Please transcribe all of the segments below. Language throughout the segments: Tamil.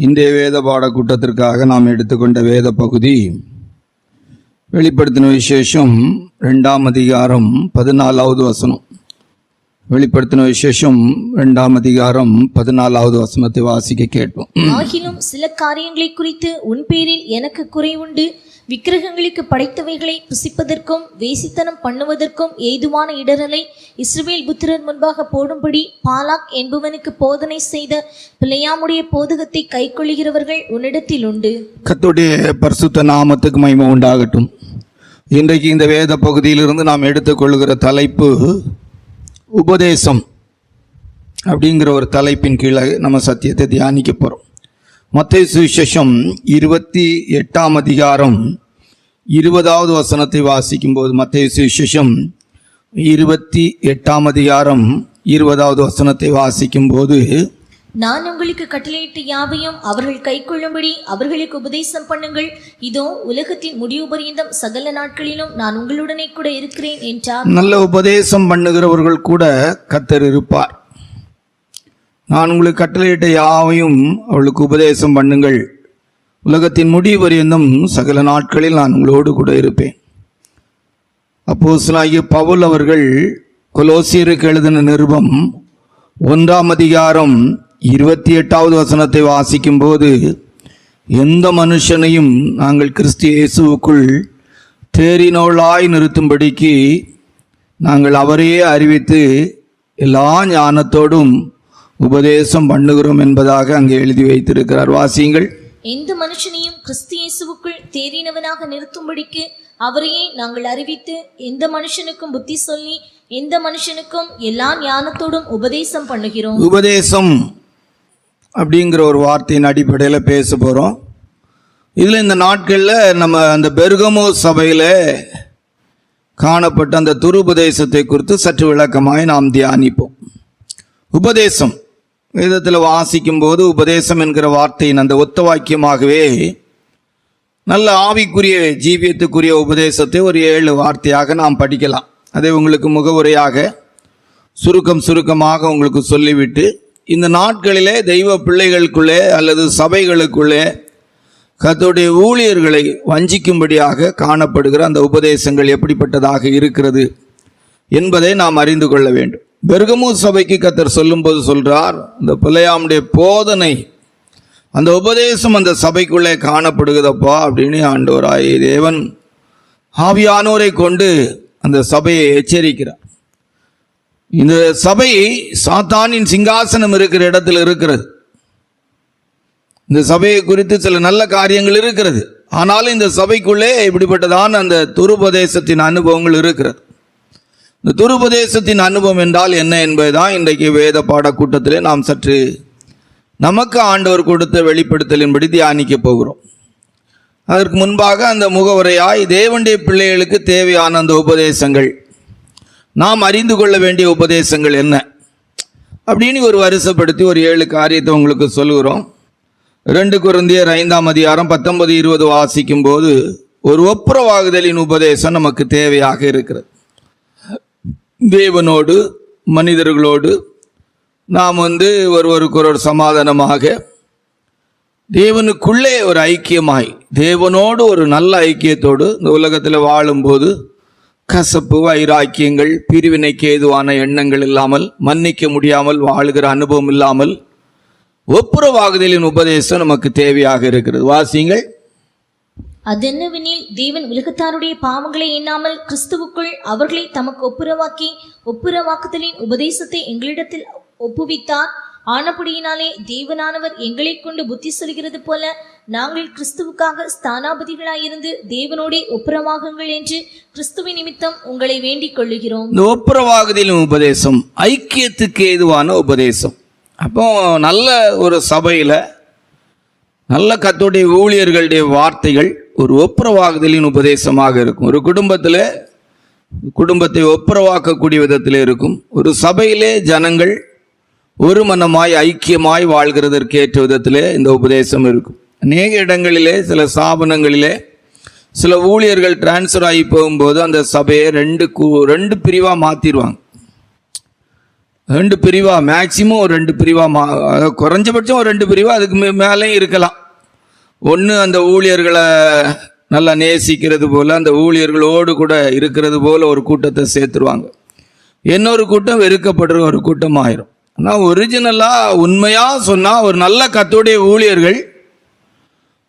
இன்றைய வேத பாடக்கூட்டத்திற்காக நாம் எடுத்துக்கொண்ட வேத பகுதி வெளிப்படுத்தின விசேஷம் 2ஆம் அதிகாரம் 14வது வசனம். வெளிப்படுத்தின விசேஷம் 2ஆம் அதிகாரம் 14வது வசனத்தை வாசிக்க கேட்போம். ஆகிலும் சில காரியங்களை குறித்து உன் பேரில் எனக்கு குறை உண்டு. விக்கிரகங்களுக்கு படைத்தவைகளை புசிப்பதற்கும் வேசித்தனம் பண்ணுவதற்கும் ஏதுவான இடரலை இஸ்ரவேல் புத்திரர் முன்பாக போடும்படி பாலாக் என்பவனுக்கு போதனை செய்த பிலேயாமுடைய போதகத்தை கைக்கொள்ளுகிறவர்கள் உன்னிடத்தில் உண்டு. கர்த்தருடைய பரிசுத்த நாமத்துக்கு மகிமை உண்டாகட்டும். இன்றைக்கு இந்த வேத பகுதியிலிருந்து நாம் எடுத்துக்கொள்கிற தலைப்பு உபதேசம் அப்படிங்கிற ஒரு தலைப்பின் கீழே நம்ம சத்தியத்தை தியானிக்க போகிறோம். மத்தேயு சுவிசேஷம் 28ஆம் அதிகாரம் 20வது வசனத்தை வாசிக்கும்போது, மத்தேயு சுவிசேஷம் 28ஆம் அதிகாரம் 20வது வசனத்தை வாசிக்கும்போது, நான் உங்களுக்கு கட்டளையிட்ட யாவையும் அவர்கள் கைக்கொள்ளும்படி அவர்களுக்கு உபதேசம் பண்ணுங்கள். இதோ உலகத்தின் முடிவு பரியந்தம் சகல நாட்களிலும் நான் உங்களுடனே கூட இருக்கிறேன் என்றார். நல்ல உபதேசம் பண்ணுகிறவர்கள் கூட கர்த்தர் இருப்பார். நான் உங்களுக்கு கட்டளையிட்ட யாவையும் அவளுக்கு உபதேசம் பண்ணுங்கள், உலகத்தின் முடிவு பரியந்தம் சகல நாட்களில் நான் உங்களோடு கூட இருப்பேன். அப்போஸ்தலனாகிய பவுல் அவர்கள் கொலோசியருக்கு எழுதின நிருபம் 1ஆம் அதிகாரம் 28வது வசனத்தை வாசிக்கும்போது, எந்த மனுஷனையும் நாங்கள் கிறிஸ்து இயேசுவுக்குள் தேறினவளாய் நிறுத்தும்படிக்கு நாங்கள் அவரையே அறிவித்து எல்லா ஞானத்தோடும் உபதேசம் பண்ணுகிறோம் என்பதாக அங்கே எழுதி வைத்திருக்கிறார். வாசியுங்கள். எந்த மனுஷனையும் கிறிஸ்து இயேசுவுக்குள் தேறினவனாக நிறுத்தும்படிக்கு அவரையே நாங்கள் அறிவித்து எந்த மனுஷனுக்கும் புத்தி சொல்லி எந்த மனுஷனுக்கும் எல்லா ஞானத்தோடும் உபதேசம் பண்ணுகிறோம். உபதேசம் அப்படிங்கிற ஒரு வார்த்தையின் அடிப்படையில் பேச போகிறோம். இதில் இந்த நாட்களில் நம்ம அந்த பெர்கமோ சபையில் காணப்பட்ட அந்த துருபதேசத்தை குறித்து சற்று விளக்கமாய் நாம் தியானிப்போம். உபதேசம் வேதத்தில் வாசிக்கும் போது உபதேசம் என்கிற வார்த்தையின் அந்த ஒத்த வாக்கியமாகவே நல்ல ஆவிக்குரிய ஜீவியத்துக்குரிய உபதேசத்தை ஒரு 7 வார்த்தையாக நாம் படிக்கலாம். அதை உங்களுக்கு முகவுரையாக சுருக்கமாக உங்களுக்கு சொல்லிவிட்டு, இந்த நாட்களிலே தெய்வ பிள்ளைகளுக்குள்ளே அல்லது சபைகளுக்குள்ளே கர்த்தருடைய ஊழியர்களை வஞ்சிக்கும்படியாக காணப்படுகிற அந்த உபதேசங்கள் எப்படிப்பட்டதாக இருக்கிறது என்பதை நாம் அறிந்து கொள்ள வேண்டும். பெர்கமு சபைக்கு கர்த்தர் சொல்லும்போது சொல்றார், இந்த பிலேயாமுடைய போதனை, அந்த உபதேசம் அந்த சபைக்குள்ளே காணப்படுகிறதப்பா அப்படின்னு ஆண்டவராகிய தேவன் ஆவியானோரை கொண்டு அந்த சபையை எச்சரிக்கிறார். இந்த சபை சாத்தானின் சிங்காசனம் இருக்கிற இடத்தில் இருக்கிறது. இந்த சபையை குறித்து சில நல்ல காரியங்கள் இருக்கிறது. ஆனாலும் இந்த சபைக்குள்ளே இப்படிப்பட்டதான் அந்த துருபதேசத்தின் அனுபவங்கள் இருக்கிறது. இந்த துருபதேசத்தின் அனுபவம் என்றால் என்ன என்பதுதான் இன்றைக்கு வேத பாடக்கூட்டத்திலே நாம் சற்று நமக்கு ஆண்டவர் கொடுத்த வெளிப்படுத்தலின்படி தியானிக்க போகிறோம். அதற்கு முன்பாக அந்த முகவுரையாய் தேவனுடைய பிள்ளைகளுக்கு தேவையான அந்த உபதேசங்கள், நாம் அறிந்து கொள்ள வேண்டிய உபதேசங்கள் என்ன அப்படின்னு ஒரு வரிசைப்படுத்தி ஒரு 7 காரியத்தை உங்களுக்கு சொல்லுகிறோம். 2 கொரிந்தியர் 5ஆம் அதிகாரம் 19-20 வாசிக்கும் போது, ஒரு ஒப்புரவாகுதலின் உபதேசம் நமக்கு தேவையாக இருக்கிறது. தேவனோடு மனிதர்களோடு நாம் ஒருவருக்கொரு சமாதானமாக தேவனுக்குள்ளே ஒரு ஐக்கியமாய் தேவனோடு ஒரு நல்ல ஐக்கியத்தோடு இந்த உலகத்தில் வாழும்போது கசப்பு வைராக்கியங்கள் பிரிவினைக்கு ஏதுவான எண்ணங்கள் இல்லாமல், மன்னிக்க முடியாமல் வாழுகிற அனுபவம் இல்லாமல் ஒப்புரவாகுதலின் உபதேசம் நமக்கு தேவையாக இருக்கிறது. வாசியுங்கள். அதென்னவெனில் தேவன் உலகத்தாருடைய பாவங்களை எண்ணாமல் கிறிஸ்துவுக்குள் அவர்களை தமக்கு ஒப்புரவாக்குதலின் உபதேசத்தை எங்களிடத்தில் ஒப்புவித்தார். ஆனபடியினாலே தேவனானவர் எங்களை கொண்டு புத்தி சொல்கிறது போல நாங்கள் கிறிஸ்துவுக்காக ஸ்தானாபதிகளாயிருந்து தேவனோடே ஒப்புரவாகுங்கள் என்று கிறிஸ்துவின் நிமித்தம் உங்களை வேண்டிக் கொள்ளுகிறோம். இந்த ஒப்புரவாகுதலின் உபதேசம் ஐக்கியத்துக்கு ஏதுவான உபதேசம். அப்போ நல்ல ஒரு சபையில் நல்ல கர்த்தருடைய ஊழியர்களுடைய வார்த்தைகள் ஒரு ஒப்புரவாகுதலின் உபதேசமாக இருக்கும். ஒரு குடும்பத்தை ஒப்புரவாக்கக்கூடிய விதத்தில் இருக்கும். ஒரு சபையிலே ஜனங்கள் ஒரு மனமாய் ஐக்கியமாய் வாழ்கிறதற்கு ஏற்ற விதத்திலே இந்த உபதேசம் இருக்கும். அநேக இடங்களிலே சில ஸ்தாபனங்களிலே சில ஊழியர்கள் டிரான்ஸ்ஃபர் ஆகி போகும்போது அந்த சபையை 2 பிரிவாக மாற்றிடுவாங்க. 2 பிரிவா, மேக்சிமம் ஒரு 2 பிரிவா, குறைஞ்சபட்சம் ஒரு 2 பிரிவா, அதுக்கு மேலேயும் இருக்கலாம். ஒன்று அந்த ஊழியர்களை நல்லா நேசிக்கிறது போல், அந்த ஊழியர்களோடு கூட இருக்கிறது போல் ஒரு கூட்டத்தை சேர்த்துருவாங்க. இன்னொரு கூட்டம் வெறுக்கப்படுற ஒரு கூட்டம் ஆயிரும். ஆனால் ஒரிஜினலாக உண்மையாக சொன்னால் ஒரு நல்ல கர்த்தருடைய ஊழியர்கள்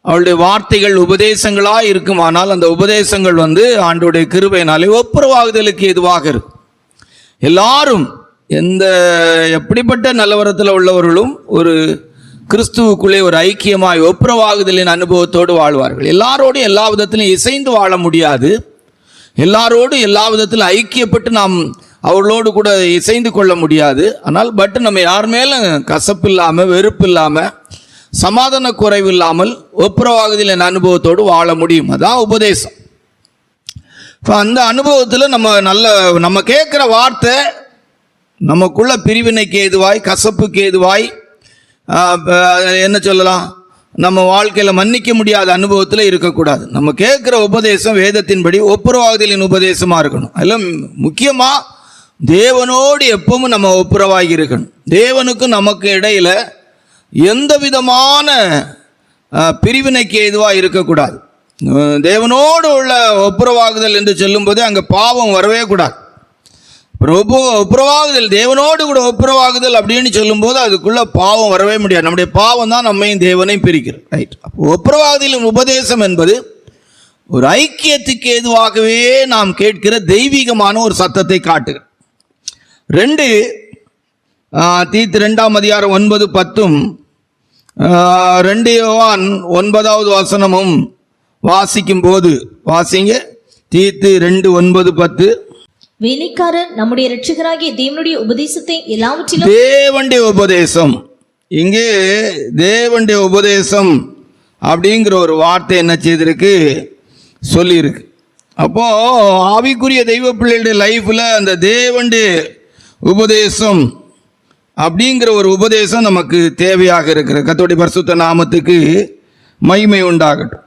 அவளுடைய வார்த்தைகள் உபதேசங்களாக இருக்குமானால் அந்த உபதேசங்கள் ஆண்டவருடைய கிருபையினாலே ஒப்புரவாகுதலுக்கு எதுவாக இருக்கும். எல்லாரும் எப்படிப்பட்ட நிலவரத்தில் உள்ளவர்களும் ஒரு கிறிஸ்துவுக்குள்ளே ஒரு ஐக்கியமாய் ஒப்புரவாகுதலின் அனுபவத்தோடு வாழ்வார்கள். எல்லாரோடும் எல்லா விதத்திலும் இசைந்து வாழ முடியாது. எல்லாரோடு எல்லா விதத்திலும் ஐக்கியப்பட்டு நாம் அவர்களோடு கூட இசைந்து கொள்ள முடியாது. ஆனால் நம்ம யார் மேலும் கசப்பு இல்லாமல், வெறுப்பு இல்லாமல், சமாதான குறைவு இல்லாமல் ஒப்புரவாகுதலின் அனுபவத்தோடு வாழ முடியும். அதான் உபதேசம். இப்போ அந்த அனுபவத்தில் நம்ம கேட்குற வார்த்தை நமக்குள்ள பிரிவினைக்கு ஏதுவாய், கசப்புக்கு ஏதுவாய், என்ன சொல்லலாம், நம்ம வாழ்க்கையில் மன்னிக்க முடியாத அனுபவத்தில் இருக்கக்கூடாது. நம்ம கேட்குற உபதேசம் வேதத்தின்படி ஒப்புரவாகுதலின் உபதேசமாக இருக்கணும். அதில் முக்கியமாக தேவனோடு எப்பவும் நம்ம ஒப்புரவாகி இருக்கணும். தேவனுக்கும் நமக்கு இடையில் எந்த விதமான பிரிவினைக்கு ஏதுவாக இருக்கக்கூடாது. தேவனோடு உள்ள ஒப்புரவாகுதல் என்று சொல்லும்போது அங்கே பாவம் வரவே கூடாது. ஒப்புரவாகுதல், தேவனோடு கூட ஒப்புரவாகுதல் அப்படின்னு சொல்லும்போது அதுக்குள்ள பாவம் வரவே முடியாது. நம்முடைய பாவம் தான் நம்மையும் தேவனையும் பிரிக்கிறது. ரைட். அப்போ ஒப்புரவாகுதலின் உபதேசம் என்பது ஒரு ஐக்கியத்துக்கு ஏதுவாகவே நாம் கேட்கிற தெய்வீகமான ஒரு சத்தத்தை காட்டுகிறது. 2 தீத்து 2ஆம் அதிகாரம் 9, 10, 2 யோவான் 9வது வசனமும் வாசிக்கும் போது, வாசிங்க, தீத்து 2, 9, 10. வேலைக்காரர் நம்முடைய இரட்சகராகிய தேவனுடைய உபதேசத்தை எல்லாவற்றிலும், தேவனுடைய உபதேசம், இங்கே தேவனுடைய உபதேசம் அப்படிங்கிற ஒரு வார்த்தை என்ன செய்திருக்கு, சொல்லியிருக்கு. அப்போ ஆவிக்குரிய தெய்வ பிள்ளைகளுடைய லைஃப்ல அந்த தேவனுடைய உபதேசம் அப்படிங்கிற ஒரு உபதேசம் நமக்கு தேவையாக இருக்கிற. கர்த்தருடைய பரிசுத்த நாமத்துக்கு மகிமை உண்டாகட்டும்.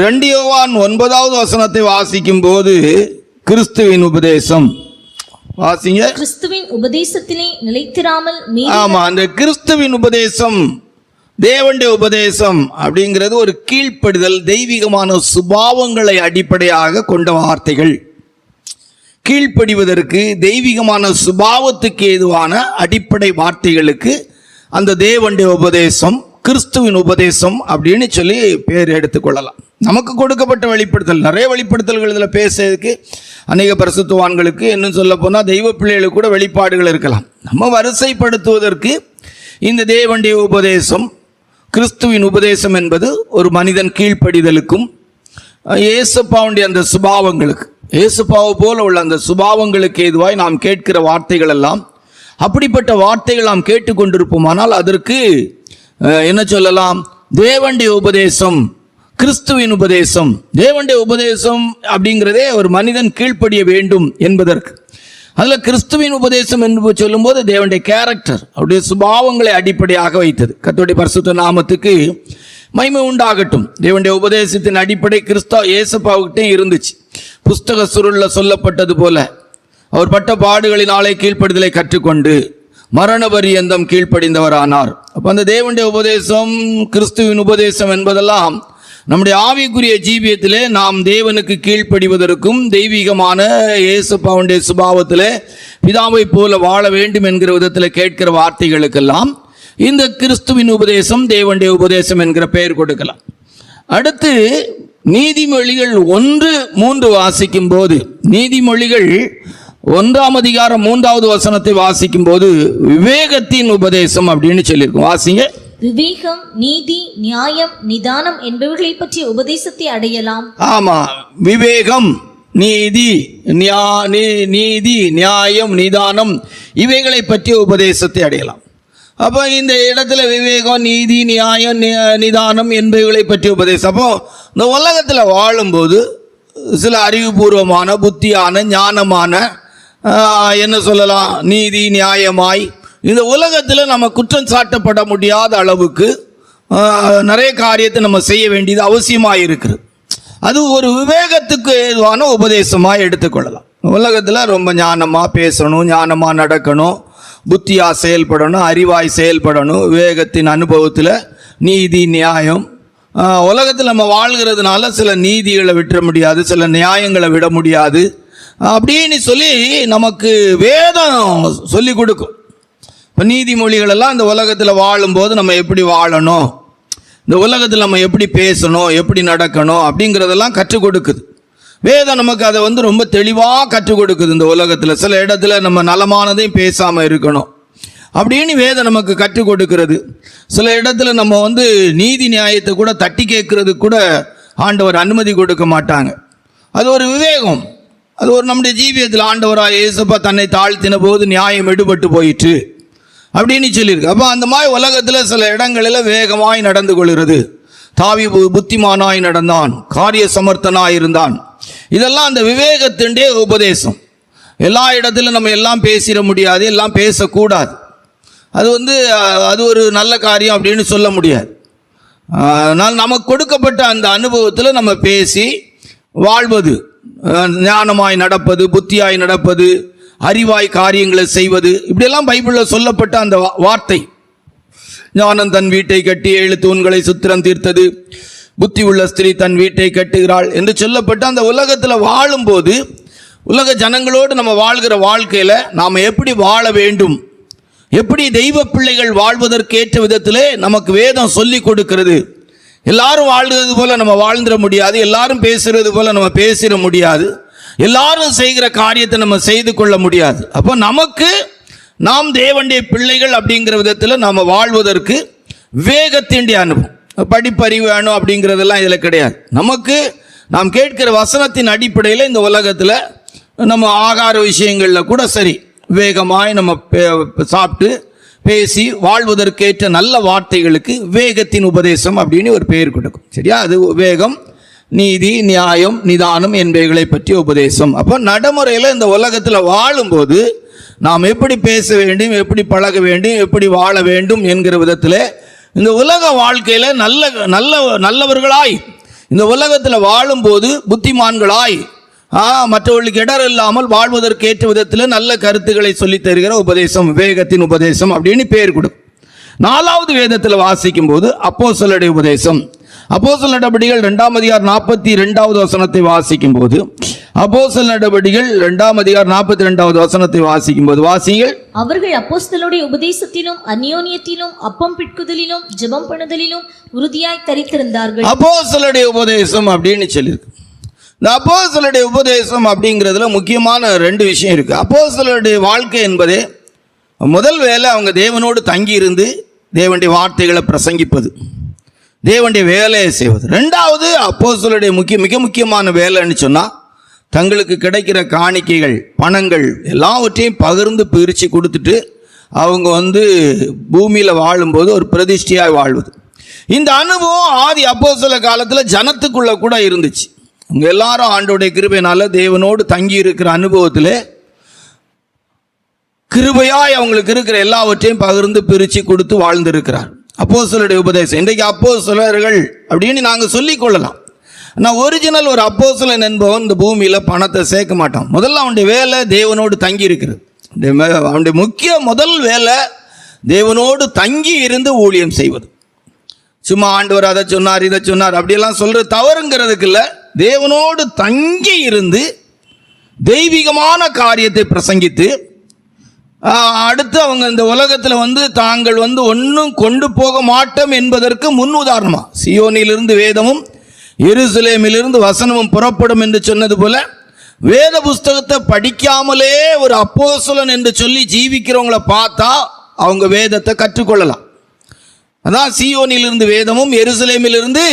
2 யோவான் 9வது வசனத்தை வாசிக்கும் போது கிறிஸ்துவின் உபதேசம், வாசிங்க. கிறிஸ்துவின் உபதேசத்திலே நிலைத்திராமல், ஆமா, அந்த கிறிஸ்துவின் உபதேசம், தேவனுடைய உபதேசம் அப்படிங்கிறது ஒரு கீழ்ப்படிதல், தெய்வீகமான சுபாவங்களை அடிப்படையாக கொண்ட வார்த்தைகள். கீழ்ப்படிவதற்கு, தெய்வீகமான சுபாவத்துக்கு ஏதுவான அடிப்படை வார்த்தைகளுக்கு அந்த தேவனுடைய உபதேசம், கிறிஸ்துவின் உபதேசம் அப்படின்னு சொல்லி பேர் எடுத்துக்கொள்ளலாம். நமக்கு கொடுக்கப்பட்ட வெளிப்படுத்தல், நிறைய வெளிப்படுத்தல்கள் இதில் பேசுறதுக்கு அநேக பரிசுத்தவான்களுக்கு, இன்னும் சொல்ல போனால் தெய்வ பிள்ளைகளுக்கு கூட வெளிப்பாடுகள் இருக்கலாம். நம்ம வரிசைப்படுத்துவதற்கு இந்த தேவனுடைய உபதேசம், கிறிஸ்துவின் உபதேசம் என்பது ஒரு மனிதன் கீழ்ப்படிதலுக்கும், இயேசுப்பாவுடைய அந்த சுபாவங்களுக்கு, இயேசுப்பாவை போல உள்ள அந்த சுபாவங்களுக்கு ஏதுவாய் நாம் கேட்கிற வார்த்தைகள் எல்லாம், அப்படிப்பட்ட வார்த்தைகள் நாம் கேட்டுக்கொண்டிருப்போமானால் அதற்கு என்ன சொல்லலாம், தேவனுடைய உபதேசம், கிறிஸ்துவின் உபதேசம். தேவனுடைய உபதேசம் அப்படிங்கிறதே ஒரு மனிதன் கீழ்ப்படிய வேண்டும் என்பதற்கு. அதில் கிறிஸ்துவின் உபதேசம் என்று சொல்லும்போது தேவனுடைய கேரக்டர், அவருடைய சுபாவங்களை அடிப்படையாக வைத்தது. கர்த்தருடைய பரிசுத்த நாமத்துக்கு மகிமை உண்டாகட்டும். தேவனுடைய உபதேசத்தின் அடிப்படை இயேசுப்பாவுக்கிட்டே இருந்துச்சு. புஸ்தக சுருள்ல சொல்லப்பட்டது போல அவர் பட்ட பாடுகளினாலே கீழ்ப்படிதலை கற்றுக்கொண்டு மரண பரியந்தம் கீழ்ப்படிந்தவரானார். அப்போ அந்த தேவனுடைய உபதேசம், கிறிஸ்துவின் உபதேசம் என்பதெல்லாம் நம்முடைய ஆவிக்குரிய ஜீவியத்திலே நாம் தேவனுக்கு கீழ்ப்படிவதற்கும், தெய்வீகமான இயேசுப்பாவுடைய சுபாவத்திலே பிதாவை போல வாழ வேண்டும் என்கிற விதத்தில் கேட்கிற வார்த்தைகளுக்கெல்லாம் இந்த கிறிஸ்துவின் உபதேசம், தேவனுடைய உபதேசம் என்கிற பெயர் கொடுக்கலாம். அடுத்து நீதிமொழிகள் 1:3 வாசிக்கும் போது, நீதிமொழிகள் 1ஆம் அதிகாரம் 3வது வசனத்தை வாசிக்கும் போது விவேகத்தின் உபதேசம் அப்படின்னு சொல்லியிருக்கோம். வாசிங்க. விவேகம், நீதி, நியாயம், நிதானம் என்பவர்களை பற்றிய உபதேசத்தை அடையலாம். ஆமா, விவேகம், நீதி, நீதி, நியாயம், நிதானம் இவைகளை பற்றிய உபதேசத்தை அடையலாம். அப்போ இந்த இடத்துல விவேகம், நீதி, நியாயம், நிதானம் என்பவைகளை பற்றிய உபதேசம். அப்போ இந்த உலகத்தில் வாழும்போது சில அறிவுபூர்வமான, புத்தியான, ஞானமான, என்ன சொல்லலாம், நீதி நியாயமாய் இந்த உலகத்தில் நம்ம குற்றம் சாட்டப்பட முடியாத அளவுக்கு நிறைய காரியத்தை நம்ம செய்ய வேண்டியது அவசியமாக இருக்குது. அது ஒரு விவேகத்துக்கு ஏதுவான உபதேசமாக எடுத்துக்கொள்ளலாம். உலகத்தில் ரொம்ப ஞானமாக பேசணும், ஞானமாக நடக்கணும், புத்தியாக செயல்படணும், அறிவாய் செயல்படணும், விவேகத்தின் அனுபவத்தில் நீதி நியாயம். உலகத்தில் நம்ம வாழ்கிறதுனால சில நீதிகளை விட்டுற முடியாது, சில நியாயங்களை விட முடியாது அப்படின்னு சொல்லி நமக்கு வேதம் சொல்லி கொடுக்கும். இப்போ நீதிமொழிகளெல்லாம் இந்த உலகத்தில் வாழும்போது நம்ம எப்படி வாழணும், இந்த உலகத்தில் நம்ம எப்படி பேசணும், எப்படி நடக்கணும் அப்படிங்கிறதெல்லாம் கற்றுக் கொடுக்குது. வேதம் நமக்கு அதை ரொம்ப தெளிவாக கற்றுக் கொடுக்குது. இந்த உலகத்தில் சில இடத்துல நம்ம நலமானதையும் பேசாமல் இருக்கணும் அப்படின்னு வேதம் நமக்கு கற்றுக் கொடுக்கிறது. சில இடத்துல நம்ம நீதி நியாயத்தை கூட தட்டி கேட்கறது கூட ஆண்டவர் அனுமதி கொடுக்க மாட்டாங்க. அது ஒரு விவேகம். அது ஒரு நம்முடைய ஜீவியத்தில் ஆண்டவராக இயேசுப்பா தன்னை தாழ்த்தின போது நியாயம் எடுபட்டு போயிற்று அப்படின்னு சொல்லியிருக்கு. அப்போ அந்த மாதிரி உலகத்தில் சில இடங்களில் வேகமாய் நடந்து கொள்கிறது. தாவி புத்திமானாய் நடந்தான், காரிய சமர்த்தனாய் இருந்தான். இதெல்லாம் அந்த விவேகத்தினுடைய உபதேசம். எல்லா இடத்திலும் நம்ம எல்லாம் பேசிட முடியாது, எல்லாம் பேசக்கூடாது. அது ஒரு நல்ல காரியம் அப்படின்னு சொல்ல முடியாது. அதனால் நமக்கு கொடுக்கப்பட்ட அந்த அனுபவத்தில் நம்ம பேசி வாழ்வது, ஞானமாய் நடப்பது, புத்தியாய் நடப்பது, அறிவாய் காரியங்களை செய்வது, இப்படியெல்லாம் பைபிளில் சொல்லப்பட்ட அந்த வார்த்தை. ஞானம் தன் வீட்டை கட்டி 7 தூண்களை சுத்திரம் தீர்த்தது, புத்தி உள்ள ஸ்திரீ தன் வீட்டை கட்டுகிறாள் என்று சொல்லப்பட்ட அந்த உலகத்தில் வாழும்போது, உலக ஜனங்களோடு நம்ம வாழ்கிற வாழ்க்கையில் நாம் எப்படி வாழ வேண்டும், எப்படி தெய்வ பிள்ளைகள் வாழ்வதற்கேற்ற விதத்திலே நமக்கு வேதம் சொல்லி கொடுக்கிறது. எல்லாரும் வாழ்கிறது போல நம்ம வாழ்ந்துட முடியாது, எல்லாரும் பேசுறது போல நம்ம பேசிட முடியாது, எல்லாரும் செய்கிற காரியத்தை நம்ம செய்து கொள்ள முடியாது. அப்போ நமக்கு நாம் தேவனுடைய பிள்ளைகள் அப்படிங்கிற விதத்தில் நாம் வாழ்வதற்கு விவேகத்தினுடைய அனுபவம், படிப்பறிவு வேணும் அப்படிங்கிறதெல்லாம் இதில் கிடையாது. நமக்கு நாம் கேட்கிற வசனத்தின் அடிப்படையில் இந்த உலகத்தில் நம்ம ஆகார விஷயங்களில் கூட சரி வேகமாய் நம்ம சாப்பிட்டு பேசி வாழ்வதற்கேற்ற நல்ல வார்த்தைகளுக்கு வேகத்தின் உபதேசம் அப்படின்னு ஒரு பெயர் கொடுக்கும். சரியா? அது வேகம், நீதி, நியாயம், நிதானம் என்பவைகளை பற்றிய உபதேசம். அப்போ நடைமுறையில் இந்த உலகத்தில் வாழும்போது நாம் எப்படி பேச வேண்டும், எப்படி பழக வேண்டும், எப்படி வாழ வேண்டும் என்கிற விதத்தில் இந்த உலக வாழ்க்கையில் நல்லவர்களாய் இந்த உலகத்தில் வாழும்போது புத்திமான்களாய் மற்றவர்களுக்கு இடர் இல்லாமல் வாழ்வதற்கேற்ற விதத்தில் நல்ல கருத்துக்களை சொல்லித் தருகிற உபதேசம் விவேகத்தின் உபதேசம் அப்படின்னு பேர் கொடுக்கும். 4வது வேதத்தில் வாசிக்கும் போது அப்போஸ்தலருடைய உபதேசம். அப்போஸ்தலர் நடபடிகள் 2ஆம் அதிகாரம் 42வது வசனத்தை வாசிக்கும் போது, அப்போஸ்தலர் நடபடிகள் 2ஆம் அதிகாரம் 42வது வசனத்தை வாசிக்கும் போது வாசிங்கள். அவர்கள் அப்போஸ்தலருடைய உபதேசத்திலும் அந்யோன்யத்திலும் அப்பம் பிட்குதலிலும் ஜெபம் பண்ணுதலிலும் உறுதியாய் தரித்திருந்தார்கள். அப்போஸ்தலருடைய உபதேசம் அப்படின்னு சொல்லியிருக்கு. இந்த அப்போஸ்தலருடைய உபதேசம் அப்படிங்கிறதுல முக்கியமான 2 விஷயம் இருக்குது. அப்போஸ்தலருடைய வாழ்க்கை என்பதே முதல் வேலை அவங்க தேவனோடு தங்கி இருந்து தேவனுடைய வார்த்தைகளை பிரசங்கிப்பது, தேவனுடைய வேலையை செய்வது. 2வது அப்போஸ்தலருடைய மிக முக்கியமான வேலைன்னு சொன்னால் தங்களுக்கு கிடைக்கிற காணிக்கைகள், பணங்கள் எல்லாவற்றையும் பகிர்ந்து பிரித்து கொடுத்துட்டு அவங்க பூமியில் வாழும்போது ஒரு பிரதிஷ்டையாக வாழ்வது. இந்த அனுபவம் ஆதி அப்போஸ்தலர் காலத்தில் ஜனத்துக்குள்ளே கூட இருந்துச்சு. அவங்க எல்லாரும் ஆண்டோடைய கிருபையினால தேவனோடு தங்கி இருக்கிற அனுபவத்தில் கிருபையாய் அவங்களுக்கு இருக்கிற எல்லாவற்றையும் பகிர்ந்து பிரித்து கொடுத்து வாழ்ந்திருக்கிறார். அப்போஸ்தலருடைய உபதேசம். இன்றைக்கு அப்போஸ்தலர்கள் அப்படின்னு நாங்கள் சொல்லிக் கொள்ளலாம். நான் ஒரிஜினல் ஒரு அப்போஸ்தலன் என்பவன் இந்த பூமியில் பணத்தை சேர்க்க மாட்டான். முதல்ல அவனுடைய வேலை தேவனோடு தங்கி இருக்கிறது. அவனுடைய முக்கிய முதல் வேலை தேவனோடு தங்கி இருந்து ஊழியம் செய்வது. சும்மா ஆண்டவர் அதை சொன்னார் இதை சொன்னார் அப்படியெல்லாம் சொல்கிறது தவறுங்கிறதுக்கு இல்லை. தேவனோடு தங்கி இருந்து தெய்வீகமான காரியத்தை பிரசங்கித்து அடுத்து அவங்க இந்த உலகத்தில் தாங்கள் ஒன்றும் கொண்டு போக மாட்டோம் என்பதற்கு முன் உதாரணமாக சியோனிலிருந்து வேதமும் எருசலேமிலிருந்து வசனமும் புறப்படும் என்று சொன்னது போல வேத புஸ்தகத்தை படிக்காமலே ஒரு அப்போஸ்தலன் என்று சொல்லி ஜீவிக்கிறவங்கள பார்த்தா அவங்க வேதத்தை கற்றுக்கொள்ளலாம். அதான் சியோனிலிருந்து வேதமும் எருசலேமிலிருந்து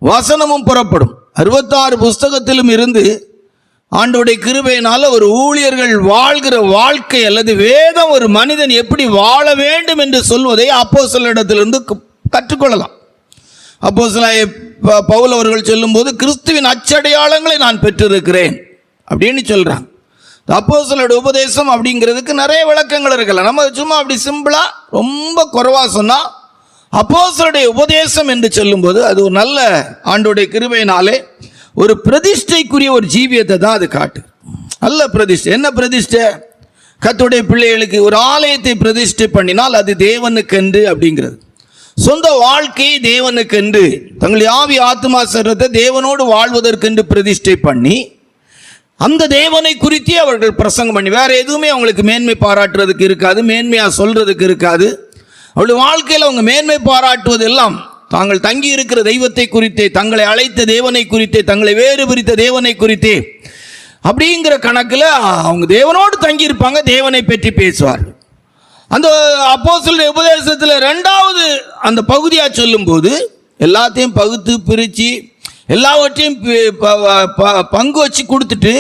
வசனமும் புறப்படும். 66 புஸ்தகத்திலும் இருந்து ஆண்டோடைய கிருபையினால ஒரு ஊழியர்கள் வாழ்கிற வாழ்க்கை அல்லது வேதம் ஒரு மனிதன் எப்படி வாழ வேண்டும் என்று சொல்வதை அப்போஸ்தலரிடத்திலிருந்து கற்றுக்கொள்ளலாம். அப்போஸ்தலர் பவுல் அவர்கள் சொல்லும்போது கிறிஸ்துவின் அச்சடையாளங்களை நான் பெற்றிருக்கிறேன் அப்படின்னு சொல்கிறாங்க. அப்போஸ்தலருடைய உபதேசம் அப்படிங்கிறதுக்கு நிறைய விளக்கங்கள் இருக்கலாம். நம்ம சும்மா அப்படி சிம்பிளாக ரொம்ப குறைவாக சொன்னால் அப்போஸ்தலருடைய உபதேசம் என்று சொல்லும்போது அது ஒரு நல்ல ஆண்டோடைய கிருபையினாலே ஒரு பிரதிஷ்டைக்குரிய ஒரு ஜீவியத்தை தான் அது காட்டு. நல்ல பிரதிஷ்டை. என்ன பிரதிஷ்டை? கர்த்தருடைய பிள்ளைகளுக்கு ஒரு ஆலயத்தை பிரதிஷ்டை பண்ணினால் அது தேவனுக்கென்று அப்படிங்கிறது. சொந்த வாழ்க்கையை தேவனுக்கென்று, தங்கள் ஆவி ஆத்மா சரீரத்தை தேவனோடு வாழ்வதற்கென்று பிரதிஷ்டை பண்ணி அந்த தேவனை குறித்தே அவர்கள் பிரசங்கம் பண்ணி, வேற எதுவுமே அவங்களுக்கு மேன்மை பாராட்டுறதுக்கு இருக்காது, மேன்மையா சொல்றதுக்கு இருக்காது. அவருடைய வாழ்க்கையில் அவங்க மேன்மை பாராட்டுவது எல்லாம் தாங்கள் தங்கி இருக்கிற தெய்வத்தை குறித்தே, தங்களை அழைத்த தேவனை குறித்தே, தங்களை வேறு பிரித்த தேவனை குறித்தே அப்படிங்கிற கணக்கில் அவங்க தேவனோடு தங்கி இருப்பாங்க, தேவனை பற்றி பேசுவார்கள். அந்த அப்போஸ்தலருடைய உபதேசத்தில் 2வது அந்த பகுதியாக சொல்லும்போது எல்லாத்தையும் பகுத்து பிரித்து எல்லாவற்றையும் பங்கு வச்சு கொடுத்துட்டு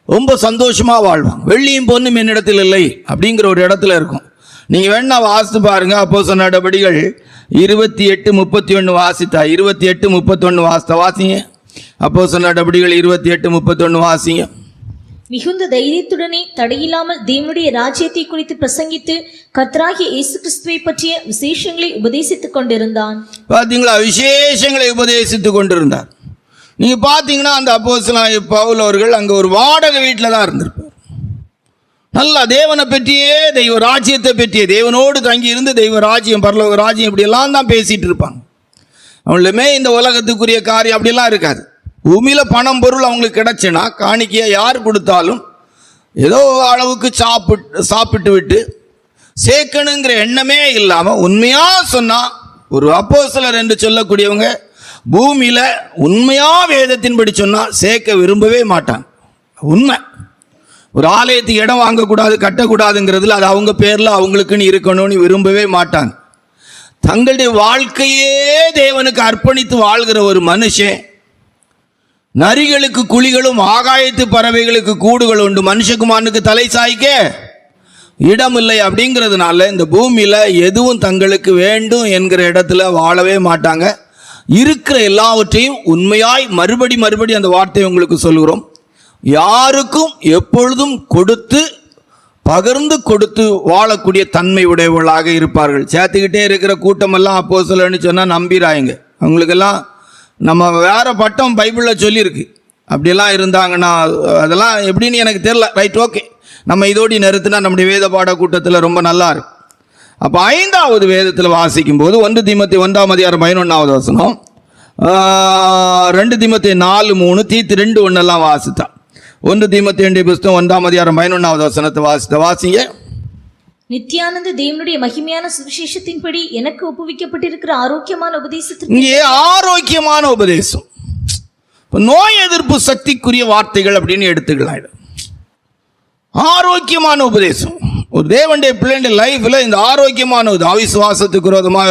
ரொம்ப சந்தோஷமாக வாழ்வாங்க. வெள்ளியும் பொண்ணும் என்னிடத்தில் இல்லை அப்படிங்கிற ஒரு இடத்துல இருக்கும். நீங்கள் வேணா வாசித்து பாருங்கள். அப்போஸ்தலர் நடபடிகள் 28:31 வாசித்தா, 28:31 வாசிங்க. அப்போஸ்தலர் நடபடிகள் 28:31 வாசிங்க. மிகுந்த தைரியத்துடனே தடையில்லாமல் தேவனுடைய ராஜ்யத்தை குறித்து பிரசங்கித்து கர்த்தராகிய இயேசு கிறிஸ்துவை பற்றிய விசேஷங்களை உபதேசித்துக் கொண்டிருந்தான். பார்த்தீங்களா, விசேஷங்களை உபதேசித்துக் கொண்டிருந்தார். நீங்கள் பார்த்தீங்கன்னா அந்த அப்போஸ்தலனாகிய பவுல் அவர்கள் அங்கே ஒரு வாடகை வீட்டில் தான் இருந்திருப்பார். நல்லா தேவனை பற்றியே, தெய்வ ராஜ்யத்தை பற்றியே, தேவனோடு தங்கி இருந்து தெய்வ ராஜ்யம், பரலோக ராஜ்யம் இப்படியெல்லாம் தான் பேசிகிட்டு இருப்பாங்க. அவங்களுமே இந்த உலகத்துக்குரிய காரியம் அப்படியெல்லாம் இருக்காது. பூமியில் பணம் பொருள் அவங்களுக்கு கிடைச்சுன்னா காணிக்கையாக யார் கொடுத்தாலும் ஏதோ அளவுக்கு சாப்பிட்டு விட்டு சேர்க்கணுங்கிற எண்ணமே இல்லாமல் உண்மையாக சொன்னால், ஒரு அப்போஸ்தலர் என்று சொல்லக்கூடியவங்க பூமியில் உண்மையாக வேதத்தின்படி சொன்னால் சேர்க்க விரும்பவே மாட்டாங்க. உண்மை. ஒரு ஆலயத்துக்கு இடம் வாங்கக்கூடாது, கட்டக்கூடாதுங்கிறதுல அது அவங்க பேரில் அவங்களுக்குன்னு இருக்கணும்னு விரும்பவே மாட்டாங்க. தங்களுடைய வாழ்க்கையே தேவனுக்கு அர்ப்பணித்து வாழ்கிற ஒரு மனுஷன், நரிகளுக்கு குழிகளும் ஆகாயத்து பறவைகளுக்கு கூடுகள் உண்டு, மனுஷகுமாரனுக்கு தலை சாய்க்க இடம் இல்லை அப்படிங்கிறதுனால இந்த பூமியில் எதுவும் தங்களுக்கு வேண்டும் என்கிற இடத்துல வாழவே மாட்டாங்க. இருக்கிற எல்லாவற்றையும் உண்மையாய் மறுபடி அந்த வார்த்தையை உங்களுக்கு சொல்கிறோம், யாருக்கும் எப்பொழுதும் கொடுத்து பகிர்ந்து கொடுத்து வாழக்கூடிய தன்மை உடையவர்களாக இருப்பார்கள். சேர்த்துக்கிட்டே இருக்கிற கூட்டமெல்லாம் அப்போஸ்தலர்னு சொன்னால் நம்பிராங்க. அவங்களுக்கெல்லாம் நம்ம வேற பட்டம் பைபிளில் சொல்லியிருக்கு. அப்படியெல்லாம் இருந்தாங்கன்னா அதெல்லாம் எப்படின்னு எனக்கு தெரியல. ரைட், ஓகே, நம்ம இதோடி நிறுத்தினா நம்முடைய வேத பாட கூட்டத்தில் ரொம்ப நல்லா இருக்கு. அப்போ 5வது வேதத்தில் வாசிக்கும் போது 1 தீமோத்தேயு 1:11 2 தீமோத்தேயு 4:3 தீத்து 2:1 வாசித்தான். 1 தீமோத்தேயுடைய புஸ்தகம் 1:11 வாசிங்க. நித்யானந்த தேவனுடைய மகிமையான சுவிசேஷத்தின்படி எனக்கு ஒப்புவிக்கப்பட்டிருக்கிற ஆரோக்கியமான உபதேசத்திற்கு, இங்கே ஆரோக்கியமான உபதேசம், நோய் எதிர்ப்பு சக்திக்குரிய வார்த்தைகள் அப்படின்னு எடுத்துக்கலாம். ஆரோக்கியமான உபதேசம் ஒரு தேவனுடைய பிள்ளைடைய லைஃப்ல இந்த ஆரோக்கியமான அவிசுவாசத்துக்கு விரோதமாக,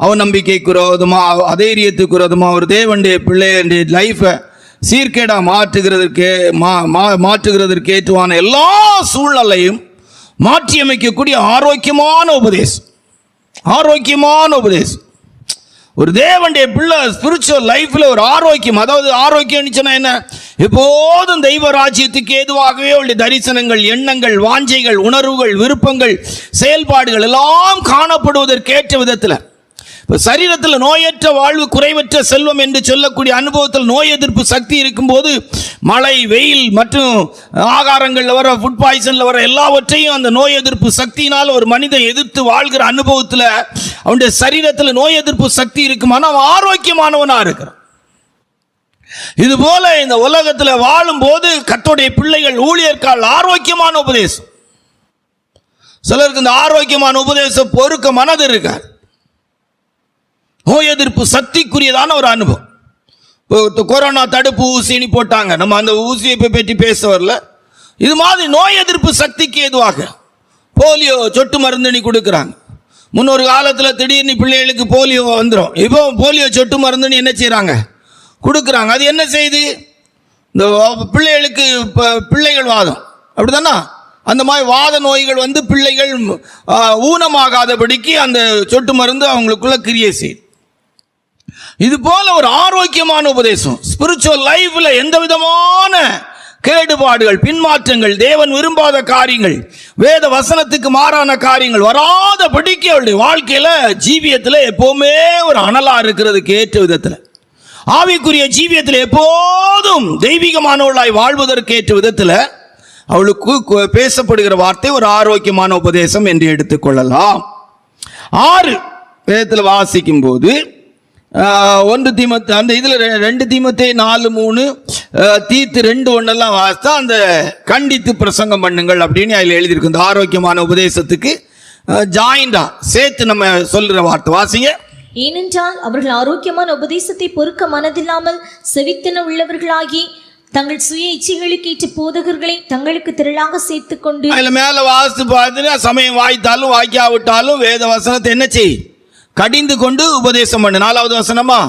அவநம்பிக்கைக்கு விரோதமாக, அதைரியத்துக்கு விரோதமாக ஒரு தேவனுடைய பிள்ளைய லைஃபை சீர்கேடா மாற்றுகிறதற்கு ஏற்றுவான எல்லா சூழ்நிலையும் மாற்றி அமைக்கக்கூடிய ஆரோக்கியமான உபதேசம். ஆரோக்கியமான உபதேசம் ஒரு தேவனுடைய பிள்ளை ஸ்பிரிச்சுவல் லைஃப்ல ஒரு ஆரோக்கியம். அதாவது ஆரோக்கியம் என்ன? எப்போதும் தெய்வ ராஜ்யத்துக்கு ஏதுவாகவே உள்ள தரிசனங்கள், எண்ணங்கள், வாஞ்சைகள், உணர்வுகள், விருப்பங்கள், செயல்பாடுகள் எல்லாம் காணப்படுவதற்கேற்ற விதத்தில். இப்போ சரீரத்தில் நோயற்ற வாழ்வு குறைவற்ற செல்வம் என்று சொல்லக்கூடிய அனுபவத்தில் நோய் எதிர்ப்பு சக்தி இருக்கும்போது மழை, வெயில் மற்றும் ஆகாரங்களில் வர ஃபுட் பாய்சனில் வர எல்லாவற்றையும் அந்த நோய் எதிர்ப்பு சக்தியினால் ஒரு மனிதன் எதிர்த்து வாழ்கிற அனுபவத்தில் அவனுடைய சரீரத்தில் நோய் எதிர்ப்பு சக்தி இருக்குமானா அவன் ஆரோக்கியமானவனாக இருக்கிறான். இது போல இந்த உலகத்தில் வாழும்போது கர்த்தருடைய பிள்ளைகள் ஊழியர்கள் ஆரோக்கியமான உபதேசம். சிலருக்கு இந்த ஆரோக்கியமான உபதேசம் பொறுக்க மனது இருக்காது. நோய் எதிர்ப்பு சக்திக்குரியதான ஒரு அனுபவம். கொரோனா தடுப்பு ஊசின்னு போட்டாங்க, நம்ம அந்த ஊசியை பற்றி பேச வரல. இது மாதிரி நோய் எதிர்ப்பு சக்திக்கு ஏதுவாக போலியோ சொட்டு மருந்துன்னு கொடுக்குறாங்க. முன்னொரு காலத்தில் திடீர்னு பிள்ளைகளுக்கு போலியோ வந்துடும். இப்போ போலியோ சொட்டு மருந்துன்னு என்ன செய்கிறாங்க? கொடுக்குறாங்க. அது என்ன செய்யுது? இந்த பிள்ளைகளுக்கு பிள்ளைகள் வாதம் அப்படிதானா, அந்த மாதிரி வாத நோய்கள் வந்து பிள்ளைகள் ஊனமாகாதபடிக்கு அந்த சொட்டு மருந்து அவங்களுக்குள்ள கிரியை செய்யுது. இது போல ஒரு ஆரோக்கியமான உபதேசம் ஸ்பிரிச்சுவல் லைஃப்ல எந்த விதமான கேடுபாடுகள், பின்மாற்றங்கள், தேவன் விரும்பாத காரியங்கள், வேத வசனத்துக்கு மாறான காரியங்கள் வராதபடிக்கு அவருடைய வாழ்க்கையில ஜீவியத்தில் எப்பவுமே ஒரு அனலா இருக்கிறதுக்கு ஏற்ற விதத்தில், ஆவிக்குரிய ஜீவியத்தில் எப்போதும் தெய்வீகமானவர்களாய் வாழ்வதற்கு ஏற்ற விதத்தில் அவளுக்கு பேசப்படுகிற வார்த்தை ஒரு ஆரோக்கியமான உபதேசம் என்று எடுத்துக்கொள்ளலாம். 6 வேதத்தில் வாசிக்கும் போது 1 தீமோத்தே அந்த இதில் 2 தீமோத்தே 4:3 தீத்து 2:1 வாசித்தா அந்த கண்டித்து பிரசங்கம் பண்ணுங்கள் அப்படின்னு அதில் எழுதியிருக்கு. இந்த ஆரோக்கியமான உபதேசத்துக்கு ஜாயிண்டா சேர்த்து நம்ம சொல்ற வார்த்தை வாசிங்க. ஏனென்றால் அவர்கள் ஆரோக்கியமான உபதேசத்தை பொறுக்க மனதில்லாமல் செவித்தன உள்ளவர்களாகி தங்கள் சுய இச்சைகளுக்கு ஏற்ற போதகர்களை தங்களுக்கு திரளாக சேர்த்து கொண்டு. அதுல மேல வாசித்து பார்த்துட்டு சமயம் வாய்த்தாலும் வாய்க்காவிட்டாலும் வேத வசனத்தை என்ன செய், கடிந்து கொண்டு உபதேசம் பண்ணு. 4வது வசனமா